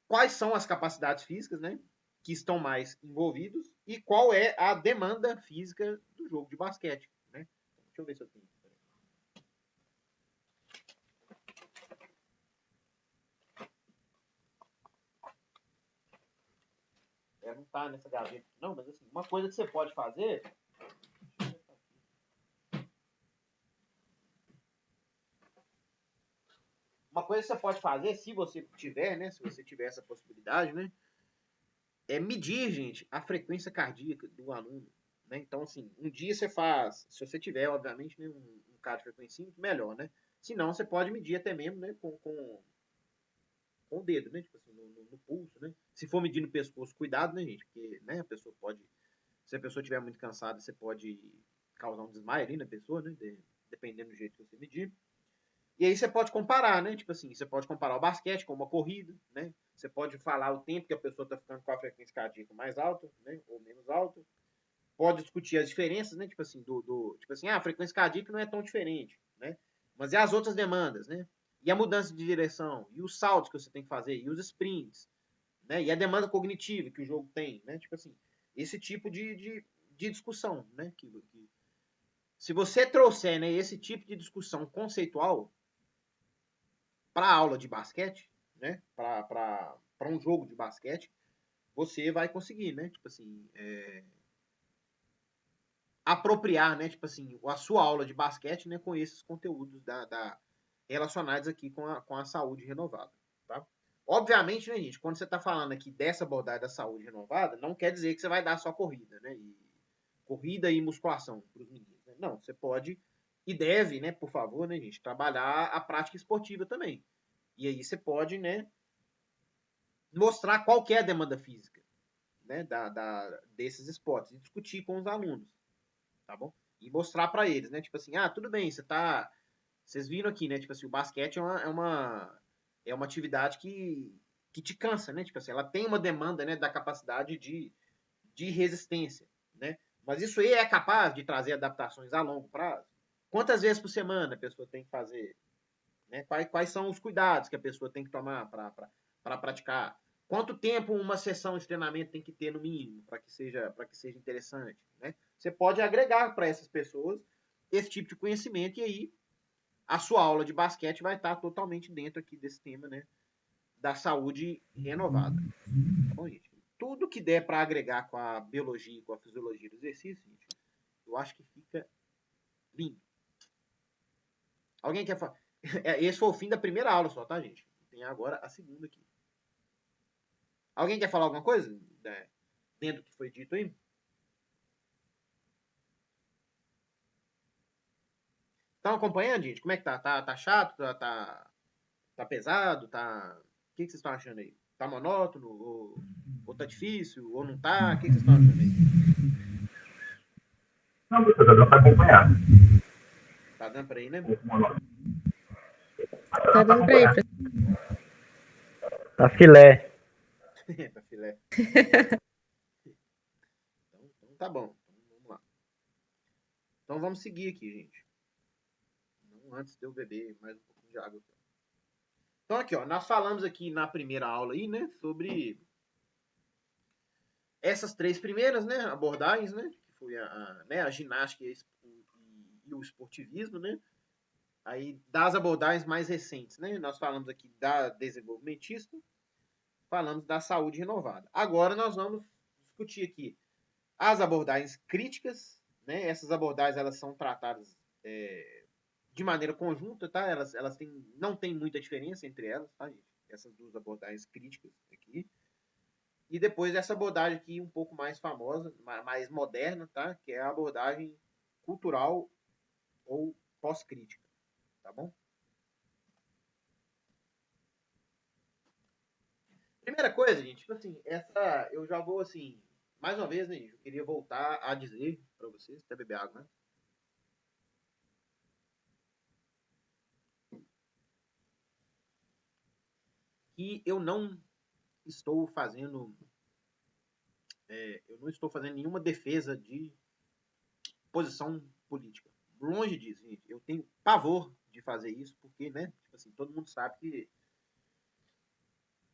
quais são as capacidades físicas, né, que estão mais envolvidos e qual é a demanda física do jogo de basquete, né? Deixa eu ver se eu tenho. Não tá nessa gaveta, não, mas assim, uma coisa que você pode fazer. Uma coisa que você pode fazer, se você tiver, né? Se você tiver essa possibilidade, né? É medir, gente, a frequência cardíaca do aluno. Né? Então, assim, um dia você faz, se você tiver, obviamente, né, um caso de frequência, melhor, né? Se não, você pode medir até mesmo, né? Com o dedo, né? Tipo assim, no pulso, né? Se for medir no pescoço, cuidado, né, gente? Porque, né, a pessoa pode. Se a pessoa estiver muito cansada, você pode causar um desmaio ali na pessoa, né? Dependendo do jeito que você medir. E aí você pode comparar, né? Tipo assim, você pode comparar o basquete com uma corrida, né? Você pode falar o tempo que a pessoa está ficando com a frequência cardíaca mais alta, né? Ou menos alta. Pode discutir as diferenças, né? Tipo assim, tipo assim, a frequência cardíaca não é tão diferente, né? Mas e as outras demandas, né? E a mudança de direção, e os saltos que você tem que fazer, e os sprints, né? E a demanda cognitiva que o jogo tem, né? Tipo assim, esse tipo de discussão, né? Se você trouxer, né, esse tipo de discussão conceitual para a aula de basquete, né? Para um jogo de basquete, você vai conseguir, né? Tipo assim, apropriar, né? Tipo assim, a sua aula de basquete, né? Com esses conteúdos relacionados aqui com a saúde renovada, tá? Obviamente, né, gente? Quando você está falando aqui dessa abordagem da saúde renovada, não quer dizer que você vai dar só corrida, né? Corrida e musculação para os meninos. Né? Não, você pode e deve, né? Por favor, né, gente? Trabalhar a prática esportiva também. E aí você pode, né? Mostrar qual que é a demanda física, né, desses esportes e discutir com os alunos, tá bom? E mostrar para eles, né, tipo assim, tudo bem, vocês viram aqui, né, tipo assim, o basquete é uma atividade que te cansa, né, tipo assim, ela tem uma demanda, né, da capacidade de resistência, né, mas isso aí é capaz de trazer adaptações a longo prazo? Quantas vezes por semana a pessoa tem que fazer? Né? Quais são os cuidados que a pessoa tem que tomar para praticar? Quanto tempo uma sessão de treinamento tem que ter no mínimo para que seja interessante? Né? Você pode agregar para essas pessoas esse tipo de conhecimento e aí a sua aula de basquete vai estar totalmente dentro aqui desse tema, né, da saúde renovada. Tá bom, gente? Tudo que der para agregar com a biologia, com a fisiologia do exercício, gente, eu acho que fica lindo. Alguém quer falar? Esse foi o fim da primeira aula só, tá, gente? Tem agora a segunda aqui. Alguém quer falar alguma coisa? Dentro do que foi dito aí? Estão acompanhando, gente? Como é que tá? Tá chato? Tá pesado? O que vocês estão achando aí? Tá monótono? Ou tá difícil? Ou não tá? O que vocês estão achando aí? Não, professor, dá para acompanhar. Tá dando pra ir, né? Tá dando pra ir, professor. Tá filé. Tá filé. Então tá bom. Então, vamos lá. Então vamos seguir aqui, gente. Não antes de eu beber mais um pouquinho de água. Então aqui, ó, nós falamos aqui na primeira aula aí, né, sobre essas três primeiras, né, abordagens, né, que foi a ginástica e o esportivismo, né. Aí das abordagens mais recentes, né, nós falamos aqui da desenvolvimentista, falamos da saúde renovada. Agora nós vamos discutir aqui as abordagens críticas, né. Essas abordagens elas são tratadas de maneira conjunta, tá? Elas não tem muita diferença entre elas, tá, gente? Essas duas abordagens críticas aqui. E depois essa abordagem aqui um pouco mais famosa, mais moderna, tá? Que é a abordagem cultural ou pós-crítica, tá bom? Primeira coisa, gente, tipo assim, eu já vou assim, mais uma vez, né, gente, eu queria voltar a dizer para vocês, até beber água, né? Que eu não estou fazendo nenhuma defesa de posição política. Longe disso, gente. Eu tenho pavor de fazer isso, porque, né, tipo assim, todo mundo sabe que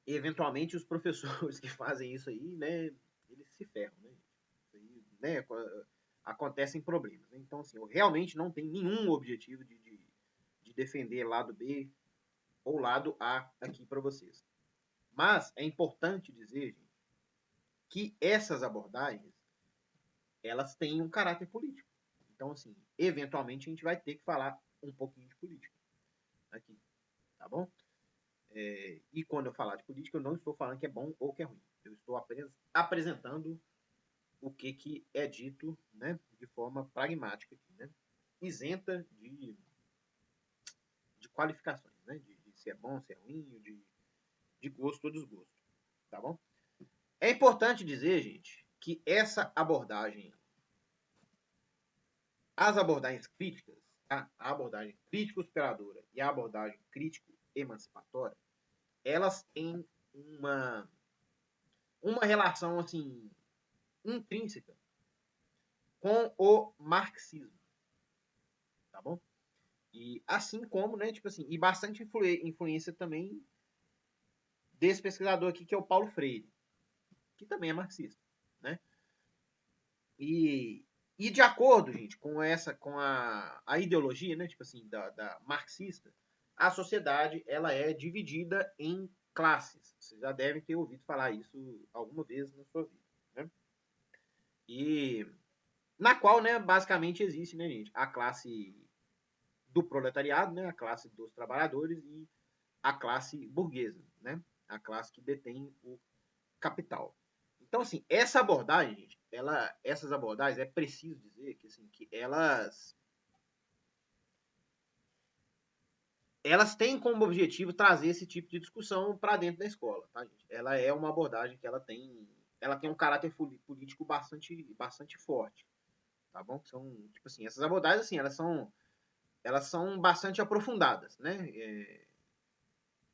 eventualmente os professores que fazem isso aí, né, eles se ferram, né? Isso aí, né, acontecem problemas. Né? Então, assim, eu realmente não tenho nenhum objetivo de defender lado B ou lado A aqui para vocês. Mas é importante dizer, gente, que essas abordagens, elas têm um caráter político. Então, assim, eventualmente a gente vai ter que falar um pouquinho de política aqui, tá bom? E quando eu falar de política, eu não estou falando que é bom ou que é ruim. Eu estou apenas apresentando o que é dito, né, de forma pragmática, aqui, né, isenta de qualificações, né, de se é bom, se é ruim, de gosto ou desgosto, tá bom? É importante dizer, gente, que essa abordagem, as abordagens críticas, a abordagem crítico-superadora e a abordagem crítico-emancipatória, elas têm uma relação, assim, intrínseca com o marxismo, tá bom? E assim como, né, tipo assim, e bastante influência também desse pesquisador aqui, que é o Paulo Freire, que também é marxista, né? E de acordo, gente, com a ideologia, né, tipo assim, da marxista, a sociedade, ela é dividida em classes. Vocês já devem ter ouvido falar isso alguma vez na sua vida, né? E na qual, né, basicamente existe, né, gente, a classe do proletariado, né, a classe dos trabalhadores e a classe burguesa, né, a classe que detém o capital. Então, assim, essa abordagem, gente, essas abordagens, é preciso dizer que, assim, que elas têm como objetivo trazer esse tipo de discussão para dentro da escola, tá, gente? Ela é uma abordagem que ela tem um caráter político bastante forte, tá bom? São, tipo assim, essas abordagens, assim, elas são bastante aprofundadas, né?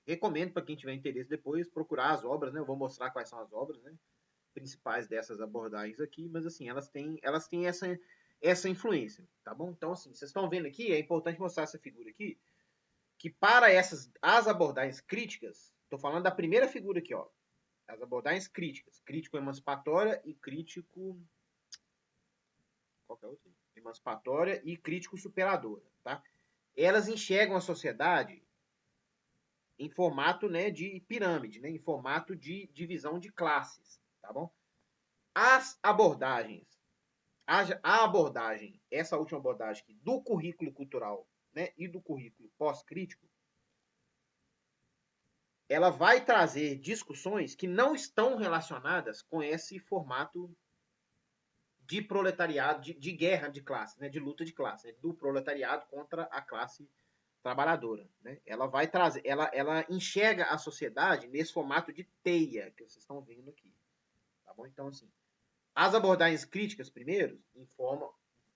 Recomendo para quem tiver interesse depois procurar as obras, né? Eu vou mostrar quais são as obras, né, principais dessas abordagens aqui, mas assim, elas têm essa influência, tá bom? Então, assim, vocês estão vendo aqui, é importante mostrar essa figura aqui, que para as abordagens críticas, estou falando da primeira figura aqui, ó, as abordagens críticas, crítico emancipatória e crítico, qual que é o outro? Emancipatória e crítico superadora, tá? Elas enxergam a sociedade em formato, né, de pirâmide, né, em formato de divisão de classes, tá bom? As abordagens, a abordagem, essa última abordagem aqui, do currículo cultural, né, e do currículo pós-crítico, ela vai trazer discussões que não estão relacionadas com esse formato de proletariado, de guerra de classe, né, de luta de classe, né, do proletariado contra a classe trabalhadora, né? Ela vai trazer, ela enxerga a sociedade nesse formato de teia que vocês estão vendo aqui, tá bom? Então, assim, as abordagens críticas primeiro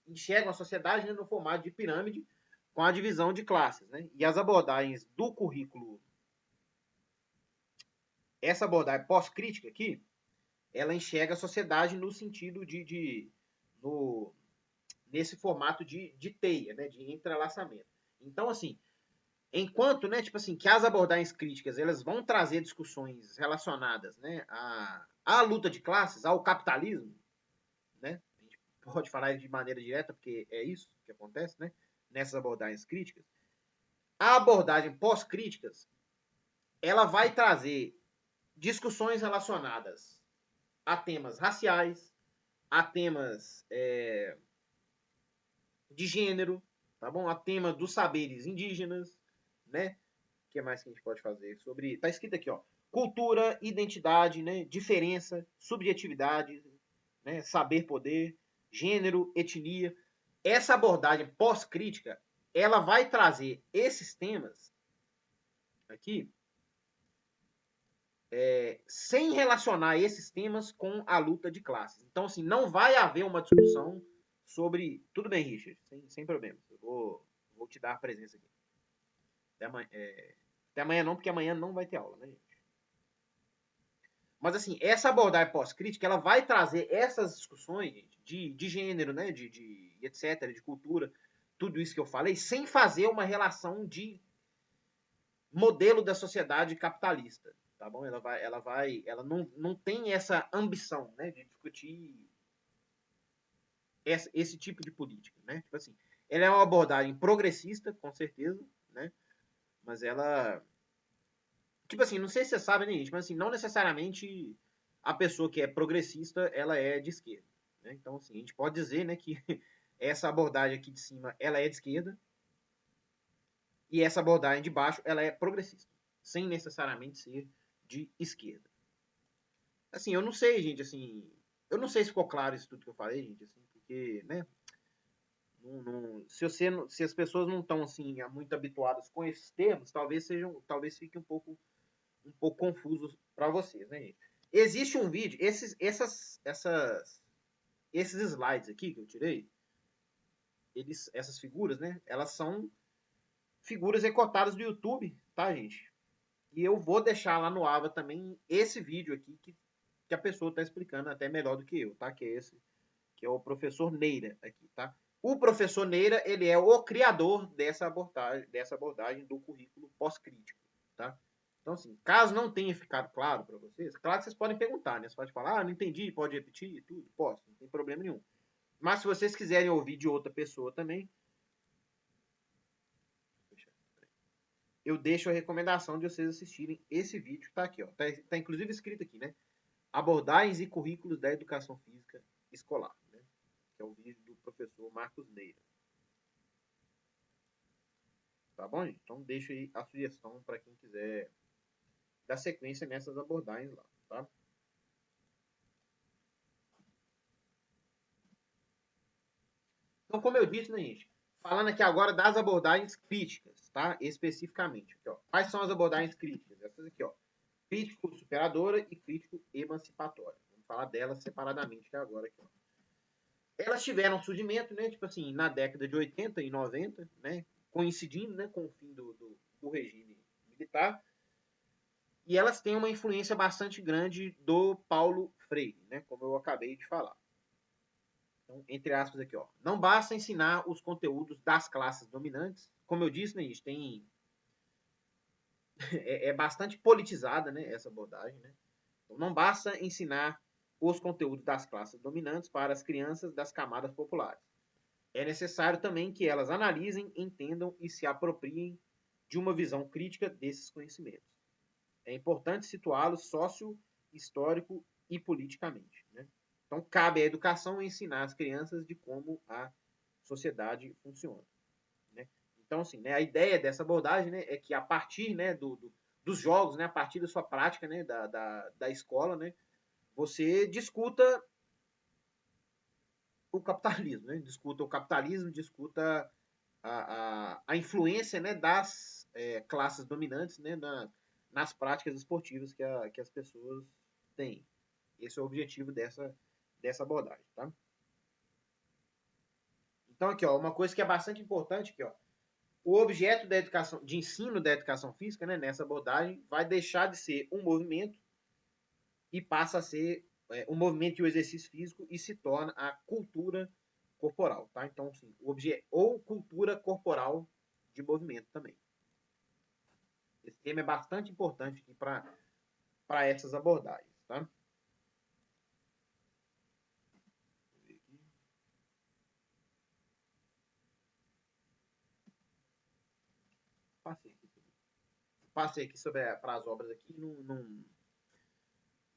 enxergam a sociedade, né, no formato de pirâmide com a divisão de classes, né? E as abordagens do currículo, essa abordagem pós-crítica aqui, ela enxerga a sociedade no sentido nesse formato de teia, né, de entrelaçamento. Então, assim, enquanto, né, tipo assim, que as abordagens críticas, elas vão trazer discussões relacionadas, né, à luta de classes, ao capitalismo, né? A gente pode falar de maneira direta, porque é isso que acontece, né, nessas abordagens críticas. A abordagem pós-críticas, ela vai trazer discussões relacionadas a temas raciais, a temas de gênero, tá bom? A tema dos saberes indígenas, né? O que mais que a gente pode fazer sobre... Tá escrito aqui, ó. Cultura, identidade, né? Diferença, subjetividade, né? Saber, poder, gênero, etnia. Essa abordagem pós-crítica, ela vai trazer esses temas aqui sem relacionar esses temas com a luta de classes. Então, assim, não vai haver uma discussão sobre... Tudo bem, Richard, sem problema. Eu vou te dar a presença aqui. Até amanhã não, porque amanhã não vai ter aula, né, gente? Mas, assim, essa abordagem pós-crítica, ela vai trazer essas discussões, gente, de gênero, né, de etc., de cultura, tudo isso que eu falei, sem fazer uma relação de modelo da sociedade capitalista, tá bom? Ela não tem essa ambição, né, de discutir esse tipo de política, né? Tipo assim, ela é uma abordagem progressista, com certeza, né? Mas ela, tipo assim, não sei se você sabe, né, gente, mas assim, não necessariamente a pessoa que é progressista, ela é de esquerda, né? Então, assim, a gente pode dizer, né, que essa abordagem aqui de cima, ela é de esquerda, e essa abordagem de baixo, ela é progressista, sem necessariamente ser de esquerda. Assim, eu não sei, gente, assim, eu não sei se ficou claro isso tudo que eu falei, gente, assim, porque, né, se as pessoas não estão assim muito habituadas com esses termos, talvez fique um pouco confuso para vocês, né, gente? Existe um vídeo, esses slides aqui que eu tirei, essas figuras, né? Elas são figuras recortadas do YouTube, tá, gente? E eu vou deixar lá no Ava também esse vídeo aqui que a pessoa está explicando até melhor do que eu, tá? Que é o professor Neira aqui, tá? O professor Neira, ele é o criador dessa abordagem do currículo pós-crítico, tá? Então, assim, caso não tenha ficado claro para vocês, claro que vocês podem perguntar, né? Você pode falar, não entendi, pode repetir, tudo, posso, não tem problema nenhum. Mas se vocês quiserem ouvir de outra pessoa também, eu deixo a recomendação de vocês assistirem esse vídeo, tá aqui, ó. Tá inclusive escrito aqui, né? Abordagens e currículos da educação física escolar, né? Que é o vídeo do professor Marcos Neira. Tá bom, gente? Então deixa aí a sugestão para quem quiser dar sequência nessas abordagens lá, tá? Então, como eu disse, né, gente? Falando aqui agora das abordagens críticas, tá? Especificamente. Aqui, ó. Quais são as abordagens críticas? Essas aqui, ó. Crítico superadora e crítico emancipatória. Vamos falar delas separadamente agora aqui, ó. Elas tiveram surgimento, né? Tipo assim, na década de 80 e 90, né? Coincidindo, né, com o fim do regime militar. E elas têm uma influência bastante grande do Paulo Freire, né? Como eu acabei de falar. Então, entre aspas aqui, ó. Não basta ensinar os conteúdos das classes dominantes. Como eu disse, né, gente, é bastante politizada, né, essa abordagem, né? Então, não basta ensinar os conteúdos das classes dominantes para as crianças das camadas populares. É necessário também que elas analisem, entendam e se apropriem de uma visão crítica desses conhecimentos. É importante situá-los sócio, histórico e politicamente, né? Então, cabe à educação ensinar as crianças de como a sociedade funciona, né? Então, assim, né, a ideia dessa abordagem, né, é que a partir, né, dos jogos, né, a partir da sua prática, né, da escola, né, você discuta o capitalismo, né? Discuta o capitalismo, discuta a influência, né, das classes dominantes, né, nas práticas esportivas que as pessoas têm. Esse é o objetivo dessa abordagem, tá? Então, aqui, ó, uma coisa que é bastante importante, aqui, ó, o objeto da educação, de ensino da educação física, né, nessa abordagem, vai deixar de ser um movimento e passa a ser um movimento e o exercício físico e se torna a cultura corporal, tá? Então, sim, ou cultura corporal de movimento também. Esse tema é bastante importante aqui para essas abordagens, tá? Passei aqui para as obras aqui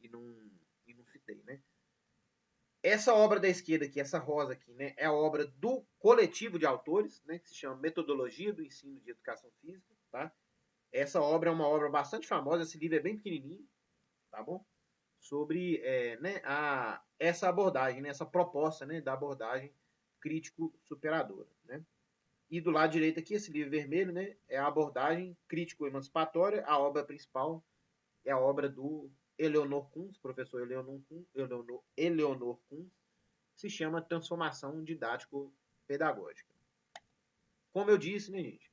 e não citei, né? Essa obra da esquerda aqui, essa rosa aqui, né, é a obra do coletivo de autores, né, que se chama Metodologia do Ensino de Educação Física, tá? Essa obra é uma obra bastante famosa, esse livro é bem pequenininho, tá bom? Sobre né, essa abordagem, né, essa proposta, né, da abordagem crítico-superadora, né? E do lado direito aqui, esse livro vermelho, né, é a abordagem crítico-emancipatória, a obra principal é a obra do Eleonor Kuntz, professor Eleonor Kuntz, que se chama Transformação Didático-Pedagógica. Como eu disse, né, gente,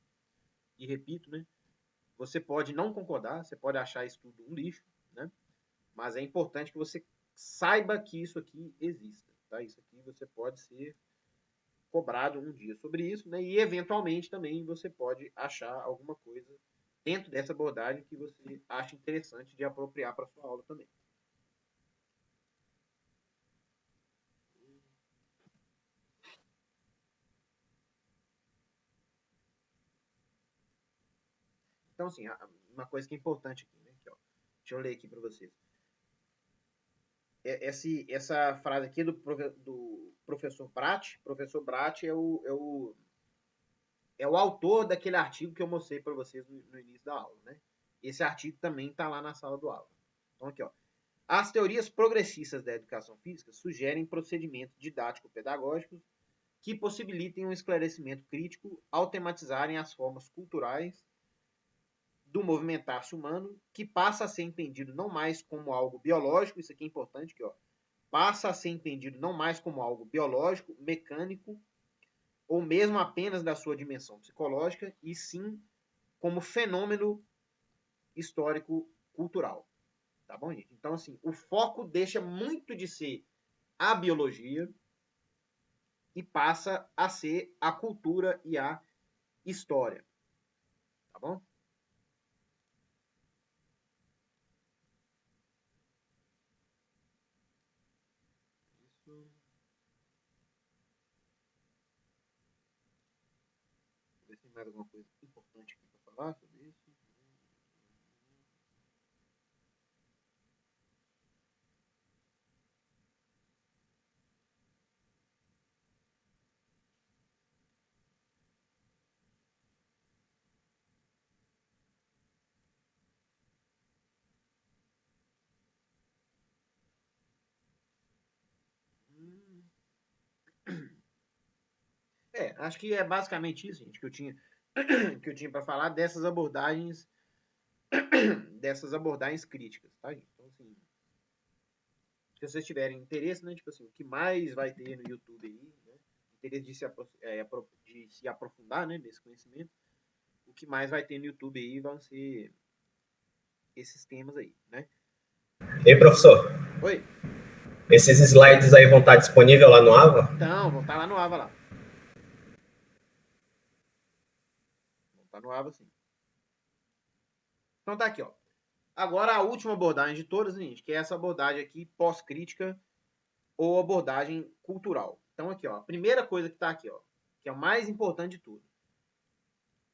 e repito, né, você pode não concordar, você pode achar isso tudo um lixo, né, mas é importante que você saiba que isso aqui exista, tá? Isso aqui você pode ser cobrado um dia sobre isso, né, e eventualmente também você pode achar alguma coisa dentro dessa abordagem que você acha interessante de apropriar para sua aula também. Então, assim, uma coisa que é importante aqui, né? Aqui, ó. Deixa eu ler aqui para vocês. Essa frase aqui do professor Bratt. Professor Bratt é o autor daquele artigo que eu mostrei para vocês no início da aula, né? Esse artigo também está lá na sala do aula. Então, aqui, ó. As teorias progressistas da educação física sugerem procedimentos didático-pedagógicos que possibilitem um esclarecimento crítico ao tematizarem as formas culturais do movimentar-se humano, que passa a ser entendido não mais como algo biológico, isso aqui é importante, que, ó, passa a ser entendido não mais como algo biológico, mecânico, ou mesmo apenas da sua dimensão psicológica, e sim como fenômeno histórico-cultural. Tá bom, gente? Então, assim, o foco deixa muito de ser a biologia e passa a ser a cultura e a história. Tá bom? Isso. Vou ver se tem mais alguma coisa importante aqui para falar sobre isso. Acho que é basicamente isso, gente, que eu tinha para falar dessas abordagens críticas, tá, gente? Então, assim, se vocês tiverem interesse, né, tipo assim, o que mais vai ter no YouTube aí, né, interesse de se aprofundar, né, nesse conhecimento, o que mais vai ter no YouTube aí vão ser esses temas aí, né? Ei, professor. Oi. Esses slides aí vão estar disponíveis lá no AVA? Então, vão estar lá no AVA lá. Vão estar no AVA, sim. Então tá aqui, ó. Agora a última abordagem de todas, gente, que é essa abordagem aqui pós-crítica ou abordagem cultural. Então aqui, ó, a primeira coisa que tá aqui, ó, que é o mais importante de tudo.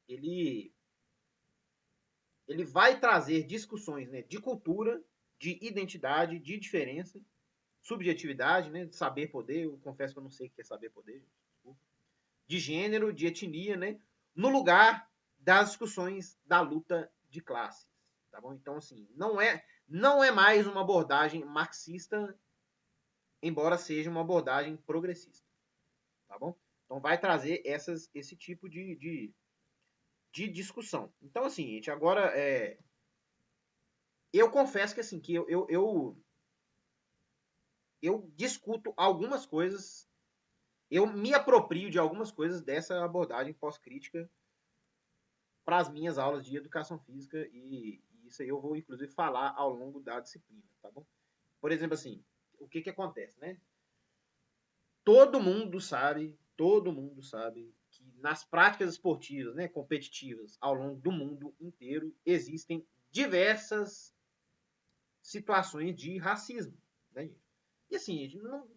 Ele vai trazer discussões, né, de cultura, de identidade, de diferença, subjetividade, né, de saber poder. Eu confesso que eu não sei o que é saber poder, desculpa. De gênero, de etnia, né, no lugar das discussões da luta de classes, tá bom? Então, assim, não é mais uma abordagem marxista, embora seja uma abordagem progressista, tá bom? Então, vai trazer esse tipo de discussão. Então, assim, gente, agora eu confesso que, assim, que eu discuto algumas coisas, eu me aproprio de algumas coisas dessa abordagem pós-crítica para as minhas aulas de educação física, e isso aí eu vou, inclusive, falar ao longo da disciplina, tá bom? Por exemplo, assim, o que acontece, né? Todo mundo sabe que nas práticas esportivas, né, competitivas, ao longo do mundo inteiro, existem diversas situações de racismo, né, gente? E assim, gente, não...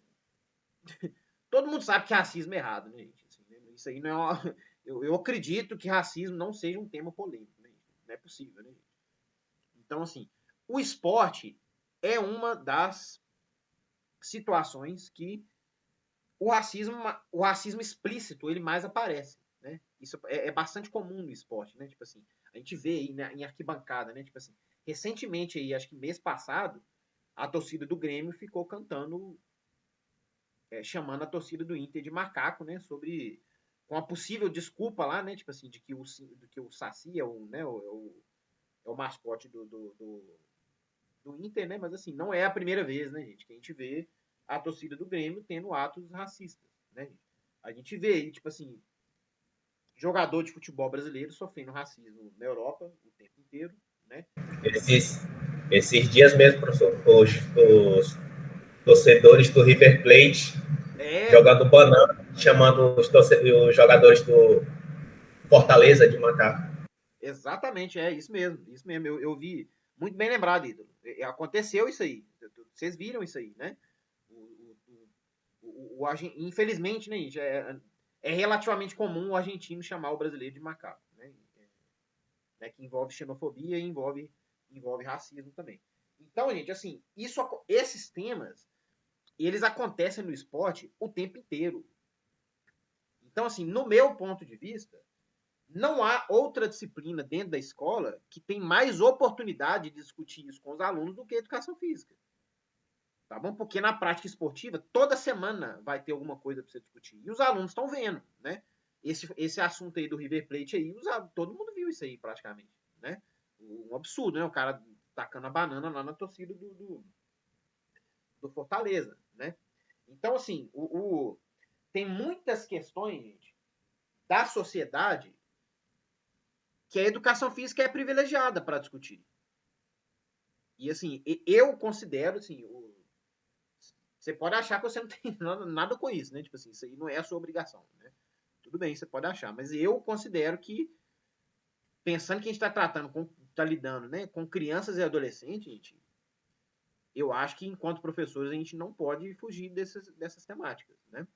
todo mundo sabe que racismo é errado, né, gente? Assim, né? Isso aí não é uma... eu acredito que racismo não seja um tema polêmico, né? Não é possível, né, gente? Então, assim, o esporte é uma das situações que o racismo explícito, ele mais aparece, né? Isso é bastante comum no esporte, né? Tipo assim, a gente vê aí, né, em arquibancada, né? Tipo assim, recentemente aí, acho que mês passado, a torcida do Grêmio ficou cantando, chamando a torcida do Inter de macaco, né? Com a possível desculpa lá, né? Tipo assim, de que o Saci é o mascote do Inter, né? Mas assim, não é a primeira vez, né, gente, que a gente vê a torcida do Grêmio tendo atos racistas, né, gente? A gente vê aí, tipo assim, jogador de futebol brasileiro sofrendo racismo na Europa o tempo inteiro, né? Esses dias mesmo, professor, os torcedores do River Plate jogando banana, chamando os jogadores do Fortaleza de macaco. Exatamente, é isso mesmo. Isso mesmo. Eu vi, muito bem lembrado, Ídolo. Aconteceu isso aí. Vocês viram isso aí, né? Infelizmente, né, gente, é relativamente comum o argentino chamar o brasileiro de macaco, né, que envolve xenofobia e envolve racismo também. Então, gente, assim, esses temas, eles acontecem no esporte o tempo inteiro. Então, assim, no meu ponto de vista, não há outra disciplina dentro da escola que tem mais oportunidade de discutir isso com os alunos do que a educação física. Tá bom? Porque na prática esportiva, toda semana vai ter alguma coisa para você discutir. E os alunos estão vendo, né? Esse assunto aí do River Plate aí, todo mundo viu isso aí praticamente, né? Um absurdo, né? O cara tacando a banana lá na torcida do Fortaleza, né? Então, assim, tem muitas questões, gente, da sociedade que a educação física é privilegiada para discutir. E, assim, eu considero, assim, você pode achar que você não tem nada com isso, né? Tipo assim, isso aí não é a sua obrigação, né? Tudo bem, você pode achar, mas eu considero que, pensando que a gente está lidando, né, com crianças e adolescentes, gente, eu acho que, enquanto professores, a gente não pode fugir dessas temáticas, né?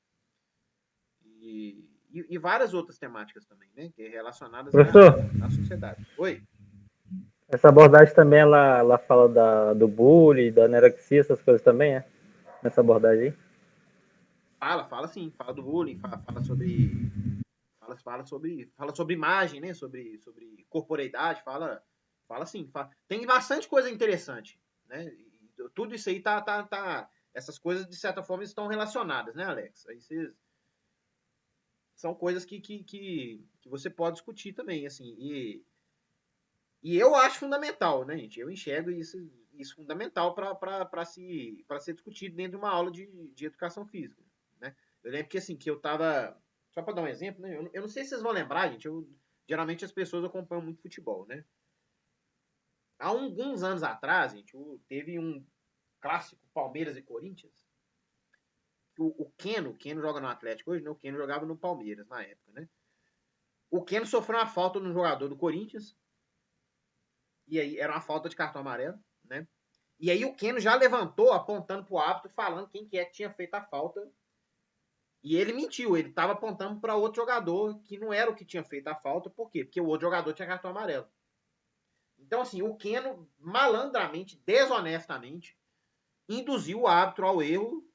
E várias outras temáticas também, né? Que é relacionadas à sociedade. Oi? Essa abordagem também, ela fala do bullying, da anorexia, essas coisas também, é? Nessa abordagem aí? Fala sim, fala do bullying, fala sobre imagem, né? Sobre corporeidade, fala sim. Tem bastante coisa interessante, né? E tudo isso aí essas coisas, de certa forma, estão relacionadas, né, Alex? Aí são coisas que você pode discutir também, assim. E eu acho fundamental, né, gente? Eu enxergo isso fundamental para ser discutido dentro de uma aula de educação física, né? Eu lembro que, assim, que eu tava... Só para dar um exemplo, né? Eu não sei se vocês vão lembrar, gente. Geralmente as pessoas acompanham muito futebol, né? Há alguns anos atrás, gente, teve um clássico Palmeiras e Corinthians. O Keno joga no Atlético hoje, né? O Keno jogava no Palmeiras na época, né? O Keno sofreu uma falta no jogador do Corinthians. E aí era uma falta de cartão amarelo, né? E aí o Keno já levantou apontando pro árbitro, falando quem que tinha feito a falta. E ele mentiu, ele estava apontando para outro jogador que não era o que tinha feito a falta. Por quê? Porque o outro jogador tinha cartão amarelo. Então, assim, o Keno malandramente, desonestamente, induziu o árbitro ao erro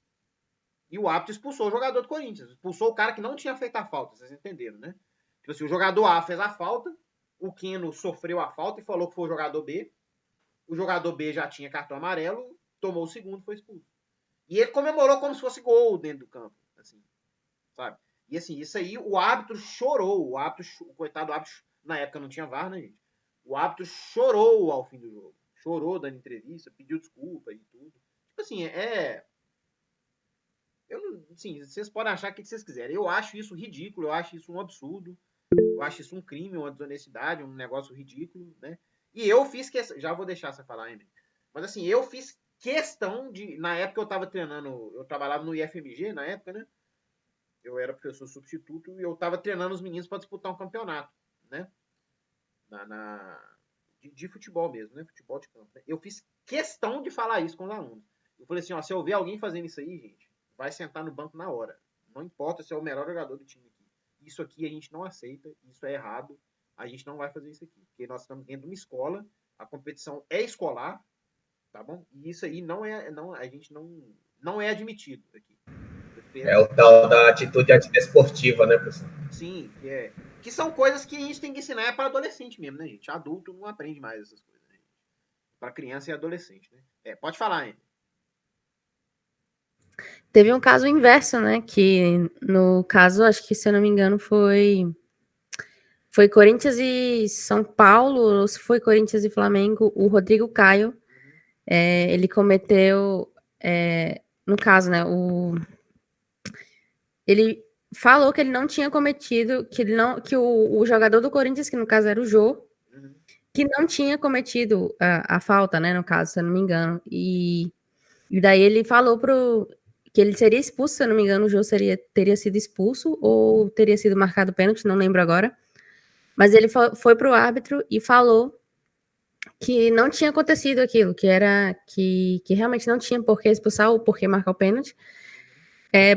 e o árbitro expulsou o jogador do Corinthians. Expulsou o cara que não tinha feito a falta, vocês entenderam, né? Tipo assim, o jogador A fez a falta, o Keno sofreu a falta e falou que foi o jogador B. O jogador B já tinha cartão amarelo, tomou o segundo e foi expulso. E ele comemorou como se fosse gol dentro do campo, assim, sabe? E assim, isso aí, o árbitro chorou. O coitado do árbitro, na época não tinha VAR, né, gente? O árbitro chorou ao fim do jogo. Chorou dando entrevista, pediu desculpa e tudo. Tipo assim, assim, vocês podem achar o que vocês quiserem. Eu acho isso ridículo, eu acho isso um absurdo. Eu acho isso um crime, uma desonestidade, um negócio ridículo, né? E eu fiz questão... Já vou deixar você falar, Emily. Mas assim, eu fiz questão de... Na época eu tava treinando... Eu trabalhava no IFMG, na época, né? Eu era professor substituto e eu tava treinando os meninos para disputar um campeonato, né? De futebol mesmo, né? Futebol de campo. Né? Eu fiz questão de falar isso com os alunos. Eu falei assim, ó, se eu ver alguém fazendo isso aí, gente, vai sentar no banco na hora. Não importa se é o melhor jogador do time aqui. Isso aqui a gente não aceita, isso é errado, a gente não vai fazer isso aqui. Porque nós estamos dentro de uma escola, a competição é escolar, tá bom? E isso aí a gente não é admitido aqui. É o tal da atitude antidesportiva, né, professor? Sim, que são coisas que a gente tem que ensinar para adolescente mesmo, né, gente? Adulto não aprende mais essas coisas, né? Para criança e adolescente, né? Pode falar, hein? Teve um caso inverso, né? Que no caso, acho que se eu não me engano, foi Corinthians e São Paulo, ou se foi Corinthians e Flamengo, o Rodrigo Caio, ele cometeu, no caso, né? Ele falou que ele não tinha cometido, que o jogador do Corinthians, que no caso era o Jô, que não tinha cometido a falta, né? No caso, se eu não me engano. E daí ele falou que ele seria expulso, se eu não me engano, o Jô teria sido expulso ou teria sido marcado pênalti, não lembro agora. Mas ele foi pro árbitro e falou que não tinha acontecido aquilo, que realmente não tinha por que expulsar ou por que marcar o pênalti,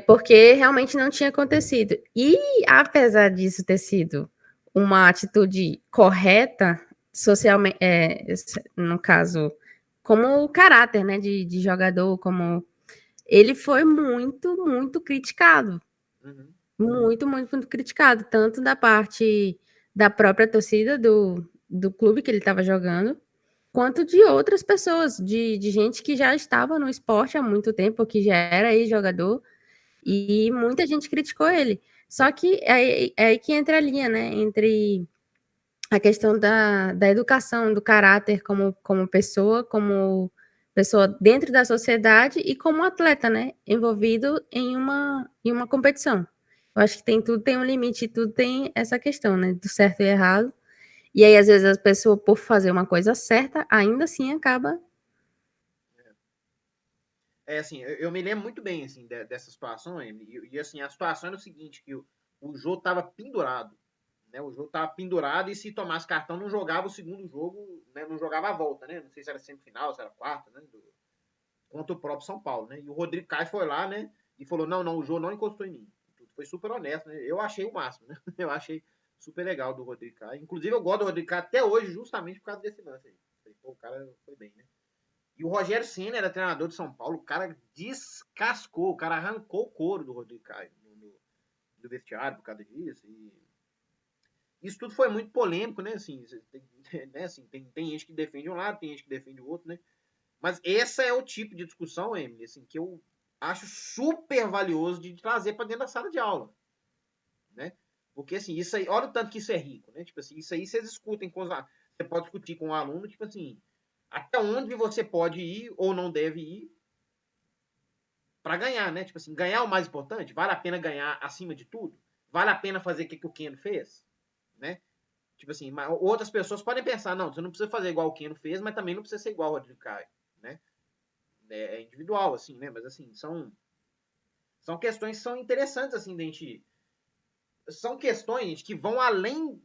porque realmente não tinha acontecido. E apesar disso ter sido uma atitude correta, socialmente, no caso, como caráter, né, de jogador, como ele foi muito, muito criticado. Uhum. Muito, muito, muito criticado, tanto da parte da própria torcida do clube que ele estava jogando, quanto de outras pessoas, de gente que já estava no esporte há muito tempo, que já era ex-jogador, e muita gente criticou ele. Só que é aí que entra a linha, né? Entre a questão da educação, do caráter como pessoa dentro da sociedade e como atleta, né? Envolvido em uma competição. Eu acho que tudo tem um limite, tudo tem essa questão, né? Do certo e errado. E aí, às vezes, a pessoa, por fazer uma coisa certa, ainda assim acaba. Assim, eu me lembro muito bem, assim, dessa situação, e assim, a situação era o seguinte, que o jogo tava pendurado, né? O jogo tava pendurado e se tomasse cartão não jogava o segundo jogo, né? Não jogava a volta, né? Não sei se era semifinal, se era quarta, né? Contra o próprio São Paulo, né? E o Rodrigo Caio foi lá, né? E falou, não, o jogo não encostou em mim. Foi super honesto, né? Eu achei o máximo, né? Eu achei super legal do Rodrigo Caio. Inclusive, eu gosto do Rodrigo Caio até hoje, justamente por causa desse lance aí. Pô, o cara foi bem, né? E o Rogério Ceni era treinador de São Paulo, o cara descascou, o cara arrancou o couro do Rodrigo Caio do vestiário por causa disso. E isso tudo foi muito polêmico, né? Assim, tem gente que defende um lado, tem gente que defende o outro, né? Mas esse é o tipo de discussão, Emily, assim, que eu acho super valioso de trazer para dentro da sala de aula, né? Porque assim, isso aí, olha o tanto que isso é rico, né? Tipo assim, isso aí vocês discutem com os alunos. Você pode discutir com o aluno, tipo assim, até onde você pode ir ou não deve ir para ganhar, né? Tipo assim, ganhar é o mais importante. Vale a pena ganhar acima de tudo? Vale a pena fazer o que o Keno fez, né? Tipo assim, outras pessoas podem pensar, não, você não precisa fazer igual o Keno fez, mas também não precisa ser igual o Rodrigo Caio, né? É individual, assim, né? Mas assim, são questões que são interessantes, assim, da gente. São questões que vão além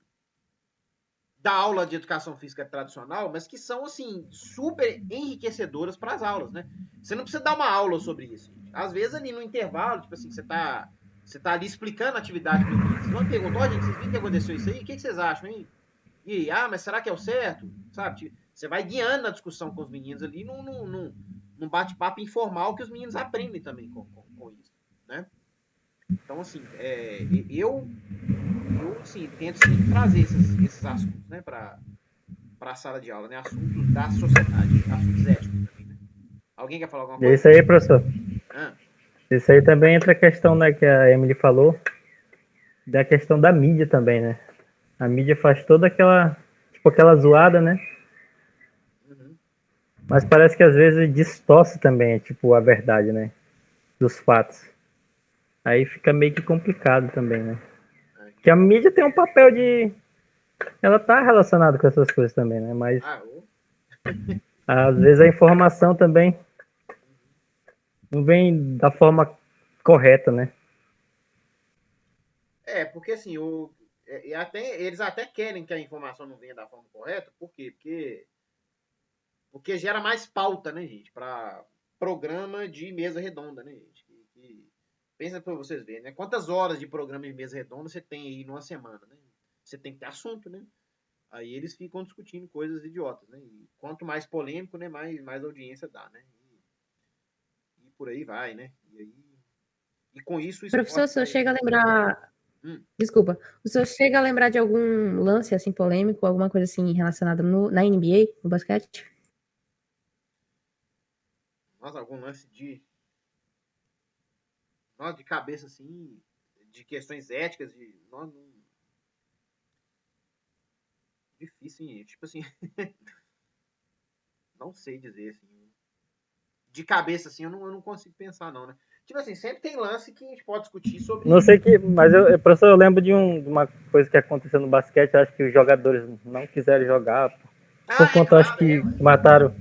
da aula de educação física tradicional, mas que são, assim, super enriquecedoras para as aulas, né? Você não precisa dar uma aula sobre isso. Gente. Às vezes, ali no intervalo, tipo assim, você tá ali explicando a atividade para os meninos. Vocês vão perguntar, gente, vocês viram que aconteceu isso aí? O que vocês acham, hein? E aí, mas será que é o certo? Sabe? Você vai guiando a discussão com os meninos ali num bate-papo informal que os meninos aprendem também com isso, né? Então, assim, eu assim, tento sempre trazer esses assuntos, né, para a sala de aula, né? Assuntos da sociedade, assuntos éticos também, né? Alguém quer falar alguma coisa? Isso aí, professor. Ah. Isso aí também entra a questão, né, que a Emily falou, da questão da mídia também, né? A mídia faz toda aquela zoada, né? Uhum. Mas parece que às vezes distorce também, tipo, a verdade, né? Dos fatos. Aí fica meio que complicado também, né? Porque a mídia tem um papel de... Ela tá relacionada com essas coisas também, né? Mas às vezes a informação também não vem da forma correta, né? Porque assim, eles até querem que a informação não venha da forma correta, por quê? Porque gera mais pauta, né, gente, para programa de mesa redonda, né, gente? Pensa para vocês verem, né? Quantas horas de programa de mesa redonda você tem aí numa semana, né? Você tem que ter assunto, né? Aí eles ficam discutindo coisas idiotas, né? E quanto mais polêmico, né, mais audiência dá, né? E por aí vai, né? E com isso... Professor, o senhor chega a lembrar... Desculpa. O senhor chega a lembrar de algum lance, assim, polêmico, alguma coisa, assim, relacionada na NBA, no basquete? Nossa, algum lance de cabeça, assim, de questões éticas, difícil, hein? Tipo assim, não sei dizer, assim, de cabeça, assim, eu não consigo pensar, não, né? Tipo assim, sempre tem lance que a gente pode discutir sobre... Não sei mas professor, eu lembro de uma coisa que aconteceu no basquete, acho que os jogadores não quiseram jogar, por conta, acho que mataram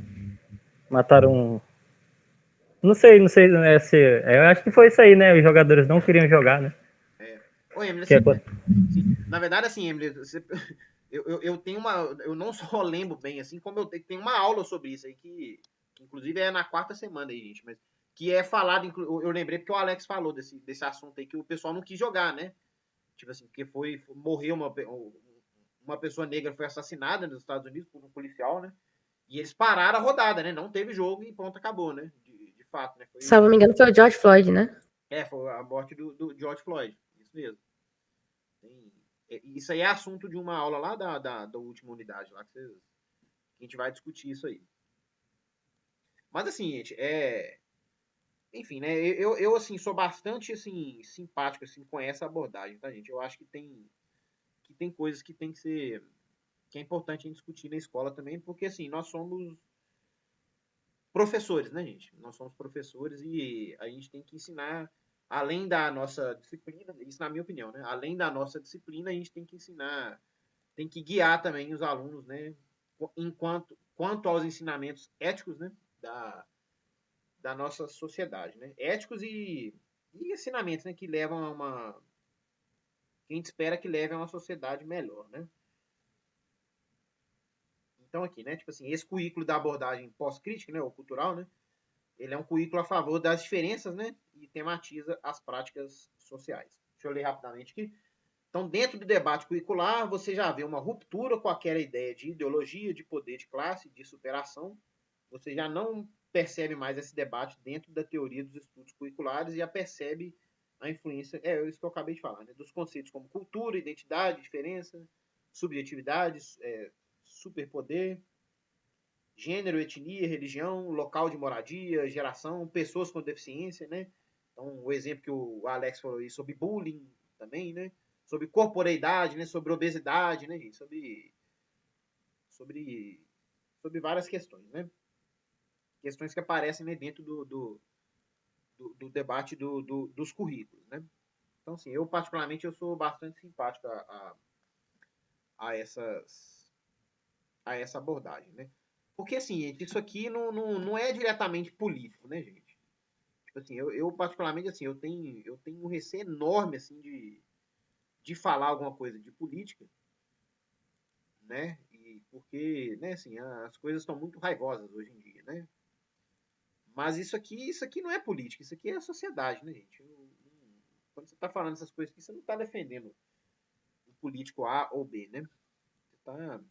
um... Não sei, né, eu acho que foi isso aí, né? Os jogadores não queriam jogar, né? Ô, Emily, Que assim, na verdade, assim, Emily, eu tenho uma. Eu não só lembro bem, assim, como eu tenho uma aula sobre isso aí, que inclusive é na quarta semana aí, gente, mas que é falado. Eu lembrei porque o Alex falou desse assunto aí, que o pessoal não quis jogar, né? Tipo assim, porque morreu uma pessoa negra foi assassinada nos Estados Unidos por um policial, né? E eles pararam a rodada, né? Não teve jogo e pronto, acabou, né? De fato, né? Se eu não me engano, foi o George Floyd, né? Foi a morte do George Floyd. Isso mesmo. Isso aí é assunto de uma aula lá da última unidade, lá que a gente vai discutir isso aí. Mas assim, gente, enfim, né? Eu assim, sou bastante assim, simpático assim, com essa abordagem, tá, gente? Eu acho que tem coisas que tem que ser. Que é importante a gente discutir na escola também, porque assim, nós somos professores, né, gente? Nós somos professores e a gente tem que ensinar, além da nossa disciplina, isso na minha opinião, né? Além da nossa disciplina, a gente tem que ensinar, tem que guiar também os alunos, né? Quanto aos ensinamentos éticos, né? Da nossa sociedade, né? Éticos e ensinamentos, né? Que levam a uma. Que a gente espera que levem a uma sociedade melhor, né? Então aqui, né? Tipo assim, esse currículo da abordagem pós-crítica, né? Ou cultural, né? Ele é um currículo a favor das diferenças, né? E tematiza as práticas sociais. Deixa eu ler rapidamente aqui. Então, dentro do debate curricular, você já vê uma ruptura com aquela ideia de ideologia, de poder de classe, de superação. Você já não percebe mais esse debate dentro da teoria dos estudos curriculares e já percebe a influência, isso que eu acabei de falar, né? Dos conceitos como cultura, identidade, diferença, subjetividade, superpoder, gênero, etnia, religião, local de moradia, geração, pessoas com deficiência, né? Então, o exemplo que o Alex falou aí sobre bullying também, né? Sobre corporeidade, né? Sobre obesidade, né? Sobre, sobre várias questões, né? Questões que aparecem, né, dentro do debate dos currículos, né? Então, assim, eu particularmente eu sou bastante simpático a essa abordagem, né? Porque, assim, isso aqui não é diretamente político, né, gente? Tipo assim, eu particularmente, assim, eu tenho um receio enorme, assim, de falar alguma coisa de política, né? E porque, né, assim, as coisas estão muito raivosas hoje em dia, né? Mas isso aqui não é política, isso aqui é a sociedade, né, gente? Quando você está falando essas coisas aqui, você não está defendendo o político A ou B, né? Você tá,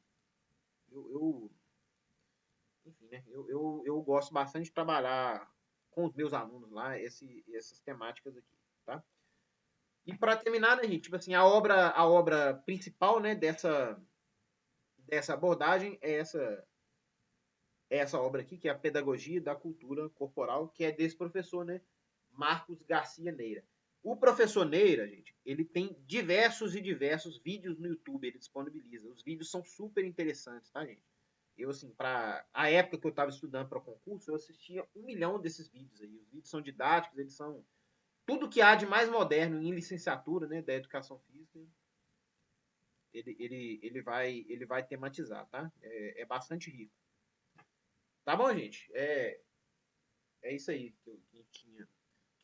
eu enfim, né? Eu gosto bastante de trabalhar com os meus alunos lá essas temáticas aqui, tá? E para terminar, né, gente? Tipo assim, a obra principal, né, dessa abordagem é essa obra aqui, que é a Pedagogia da Cultura Corporal, que é desse professor, né, Marcos Garcia Neira. O professor Neira, gente, ele tem diversos e diversos vídeos no YouTube, ele disponibiliza. Os vídeos são super interessantes, tá, gente? Eu, assim, para a época que eu estava estudando para concurso, eu assistia 1 milhão desses vídeos aí. Os vídeos são didáticos, eles são tudo que há de mais moderno em licenciatura, né, da educação física, ele vai tematizar, tá? É bastante rico. Tá bom, gente? É isso aí que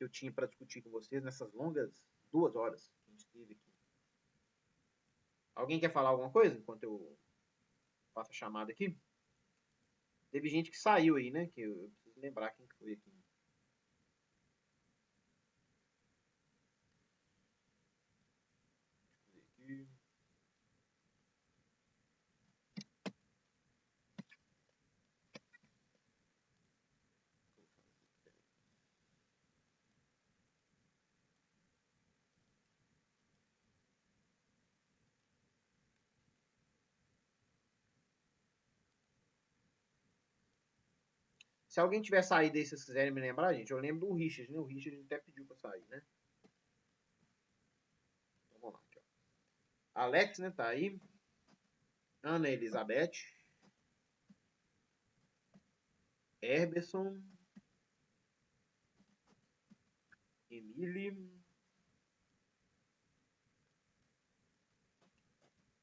eu tinha para discutir com vocês nessas longas 2 horas que a gente teve aqui. Alguém quer falar alguma coisa enquanto eu faço a chamada aqui? Teve gente que saiu aí, né? Que eu preciso lembrar quem que foi aqui. Se alguém tiver saído aí, se vocês quiserem me lembrar, gente, eu lembro do Richard, né? O Richard até pediu pra sair, né? Então, vamos lá, aqui, ó. Alex, né, tá aí. Ana Elizabeth. Herberson. Emily.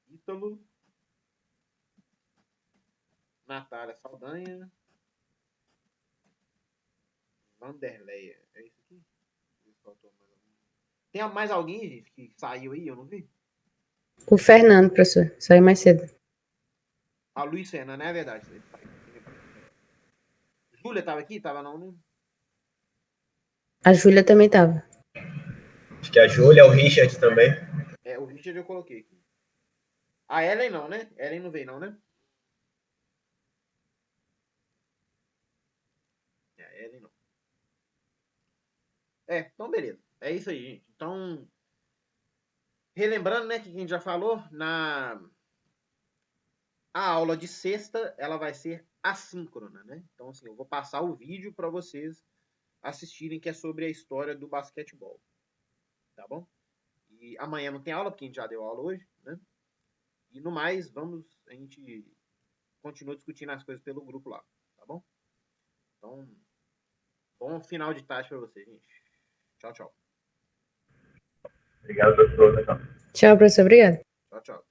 Ítalo. Natália Saldanha. Vanderleia. É isso aqui? Faltou mais algum. Tem mais alguém, gente, que saiu aí? Eu não vi. O Fernando, professor, saiu mais cedo. A Luiz Fernando, não é verdade. Júlia tava aqui? Tava não, né? A Júlia também tava. Acho que a Júlia, o Richard também. É, o Richard eu coloquei aqui. A Ellen não, né? Ellen não veio não, né? É, a Ellen não. É, então beleza. É isso aí, gente. Então, relembrando, né, que a gente já falou, a aula de sexta, ela vai ser assíncrona, né? Então, assim, eu vou passar o vídeo para vocês assistirem, que é sobre a história do basquetebol. Tá bom? E amanhã não tem aula, porque a gente já deu aula hoje, né? E no mais, a gente continua discutindo as coisas pelo grupo lá, tá bom? Então, bom final de tarde para vocês, gente. Tchau, tchau. Obrigado, professor. Tchau, professor. Obrigada. Tchau, tchau.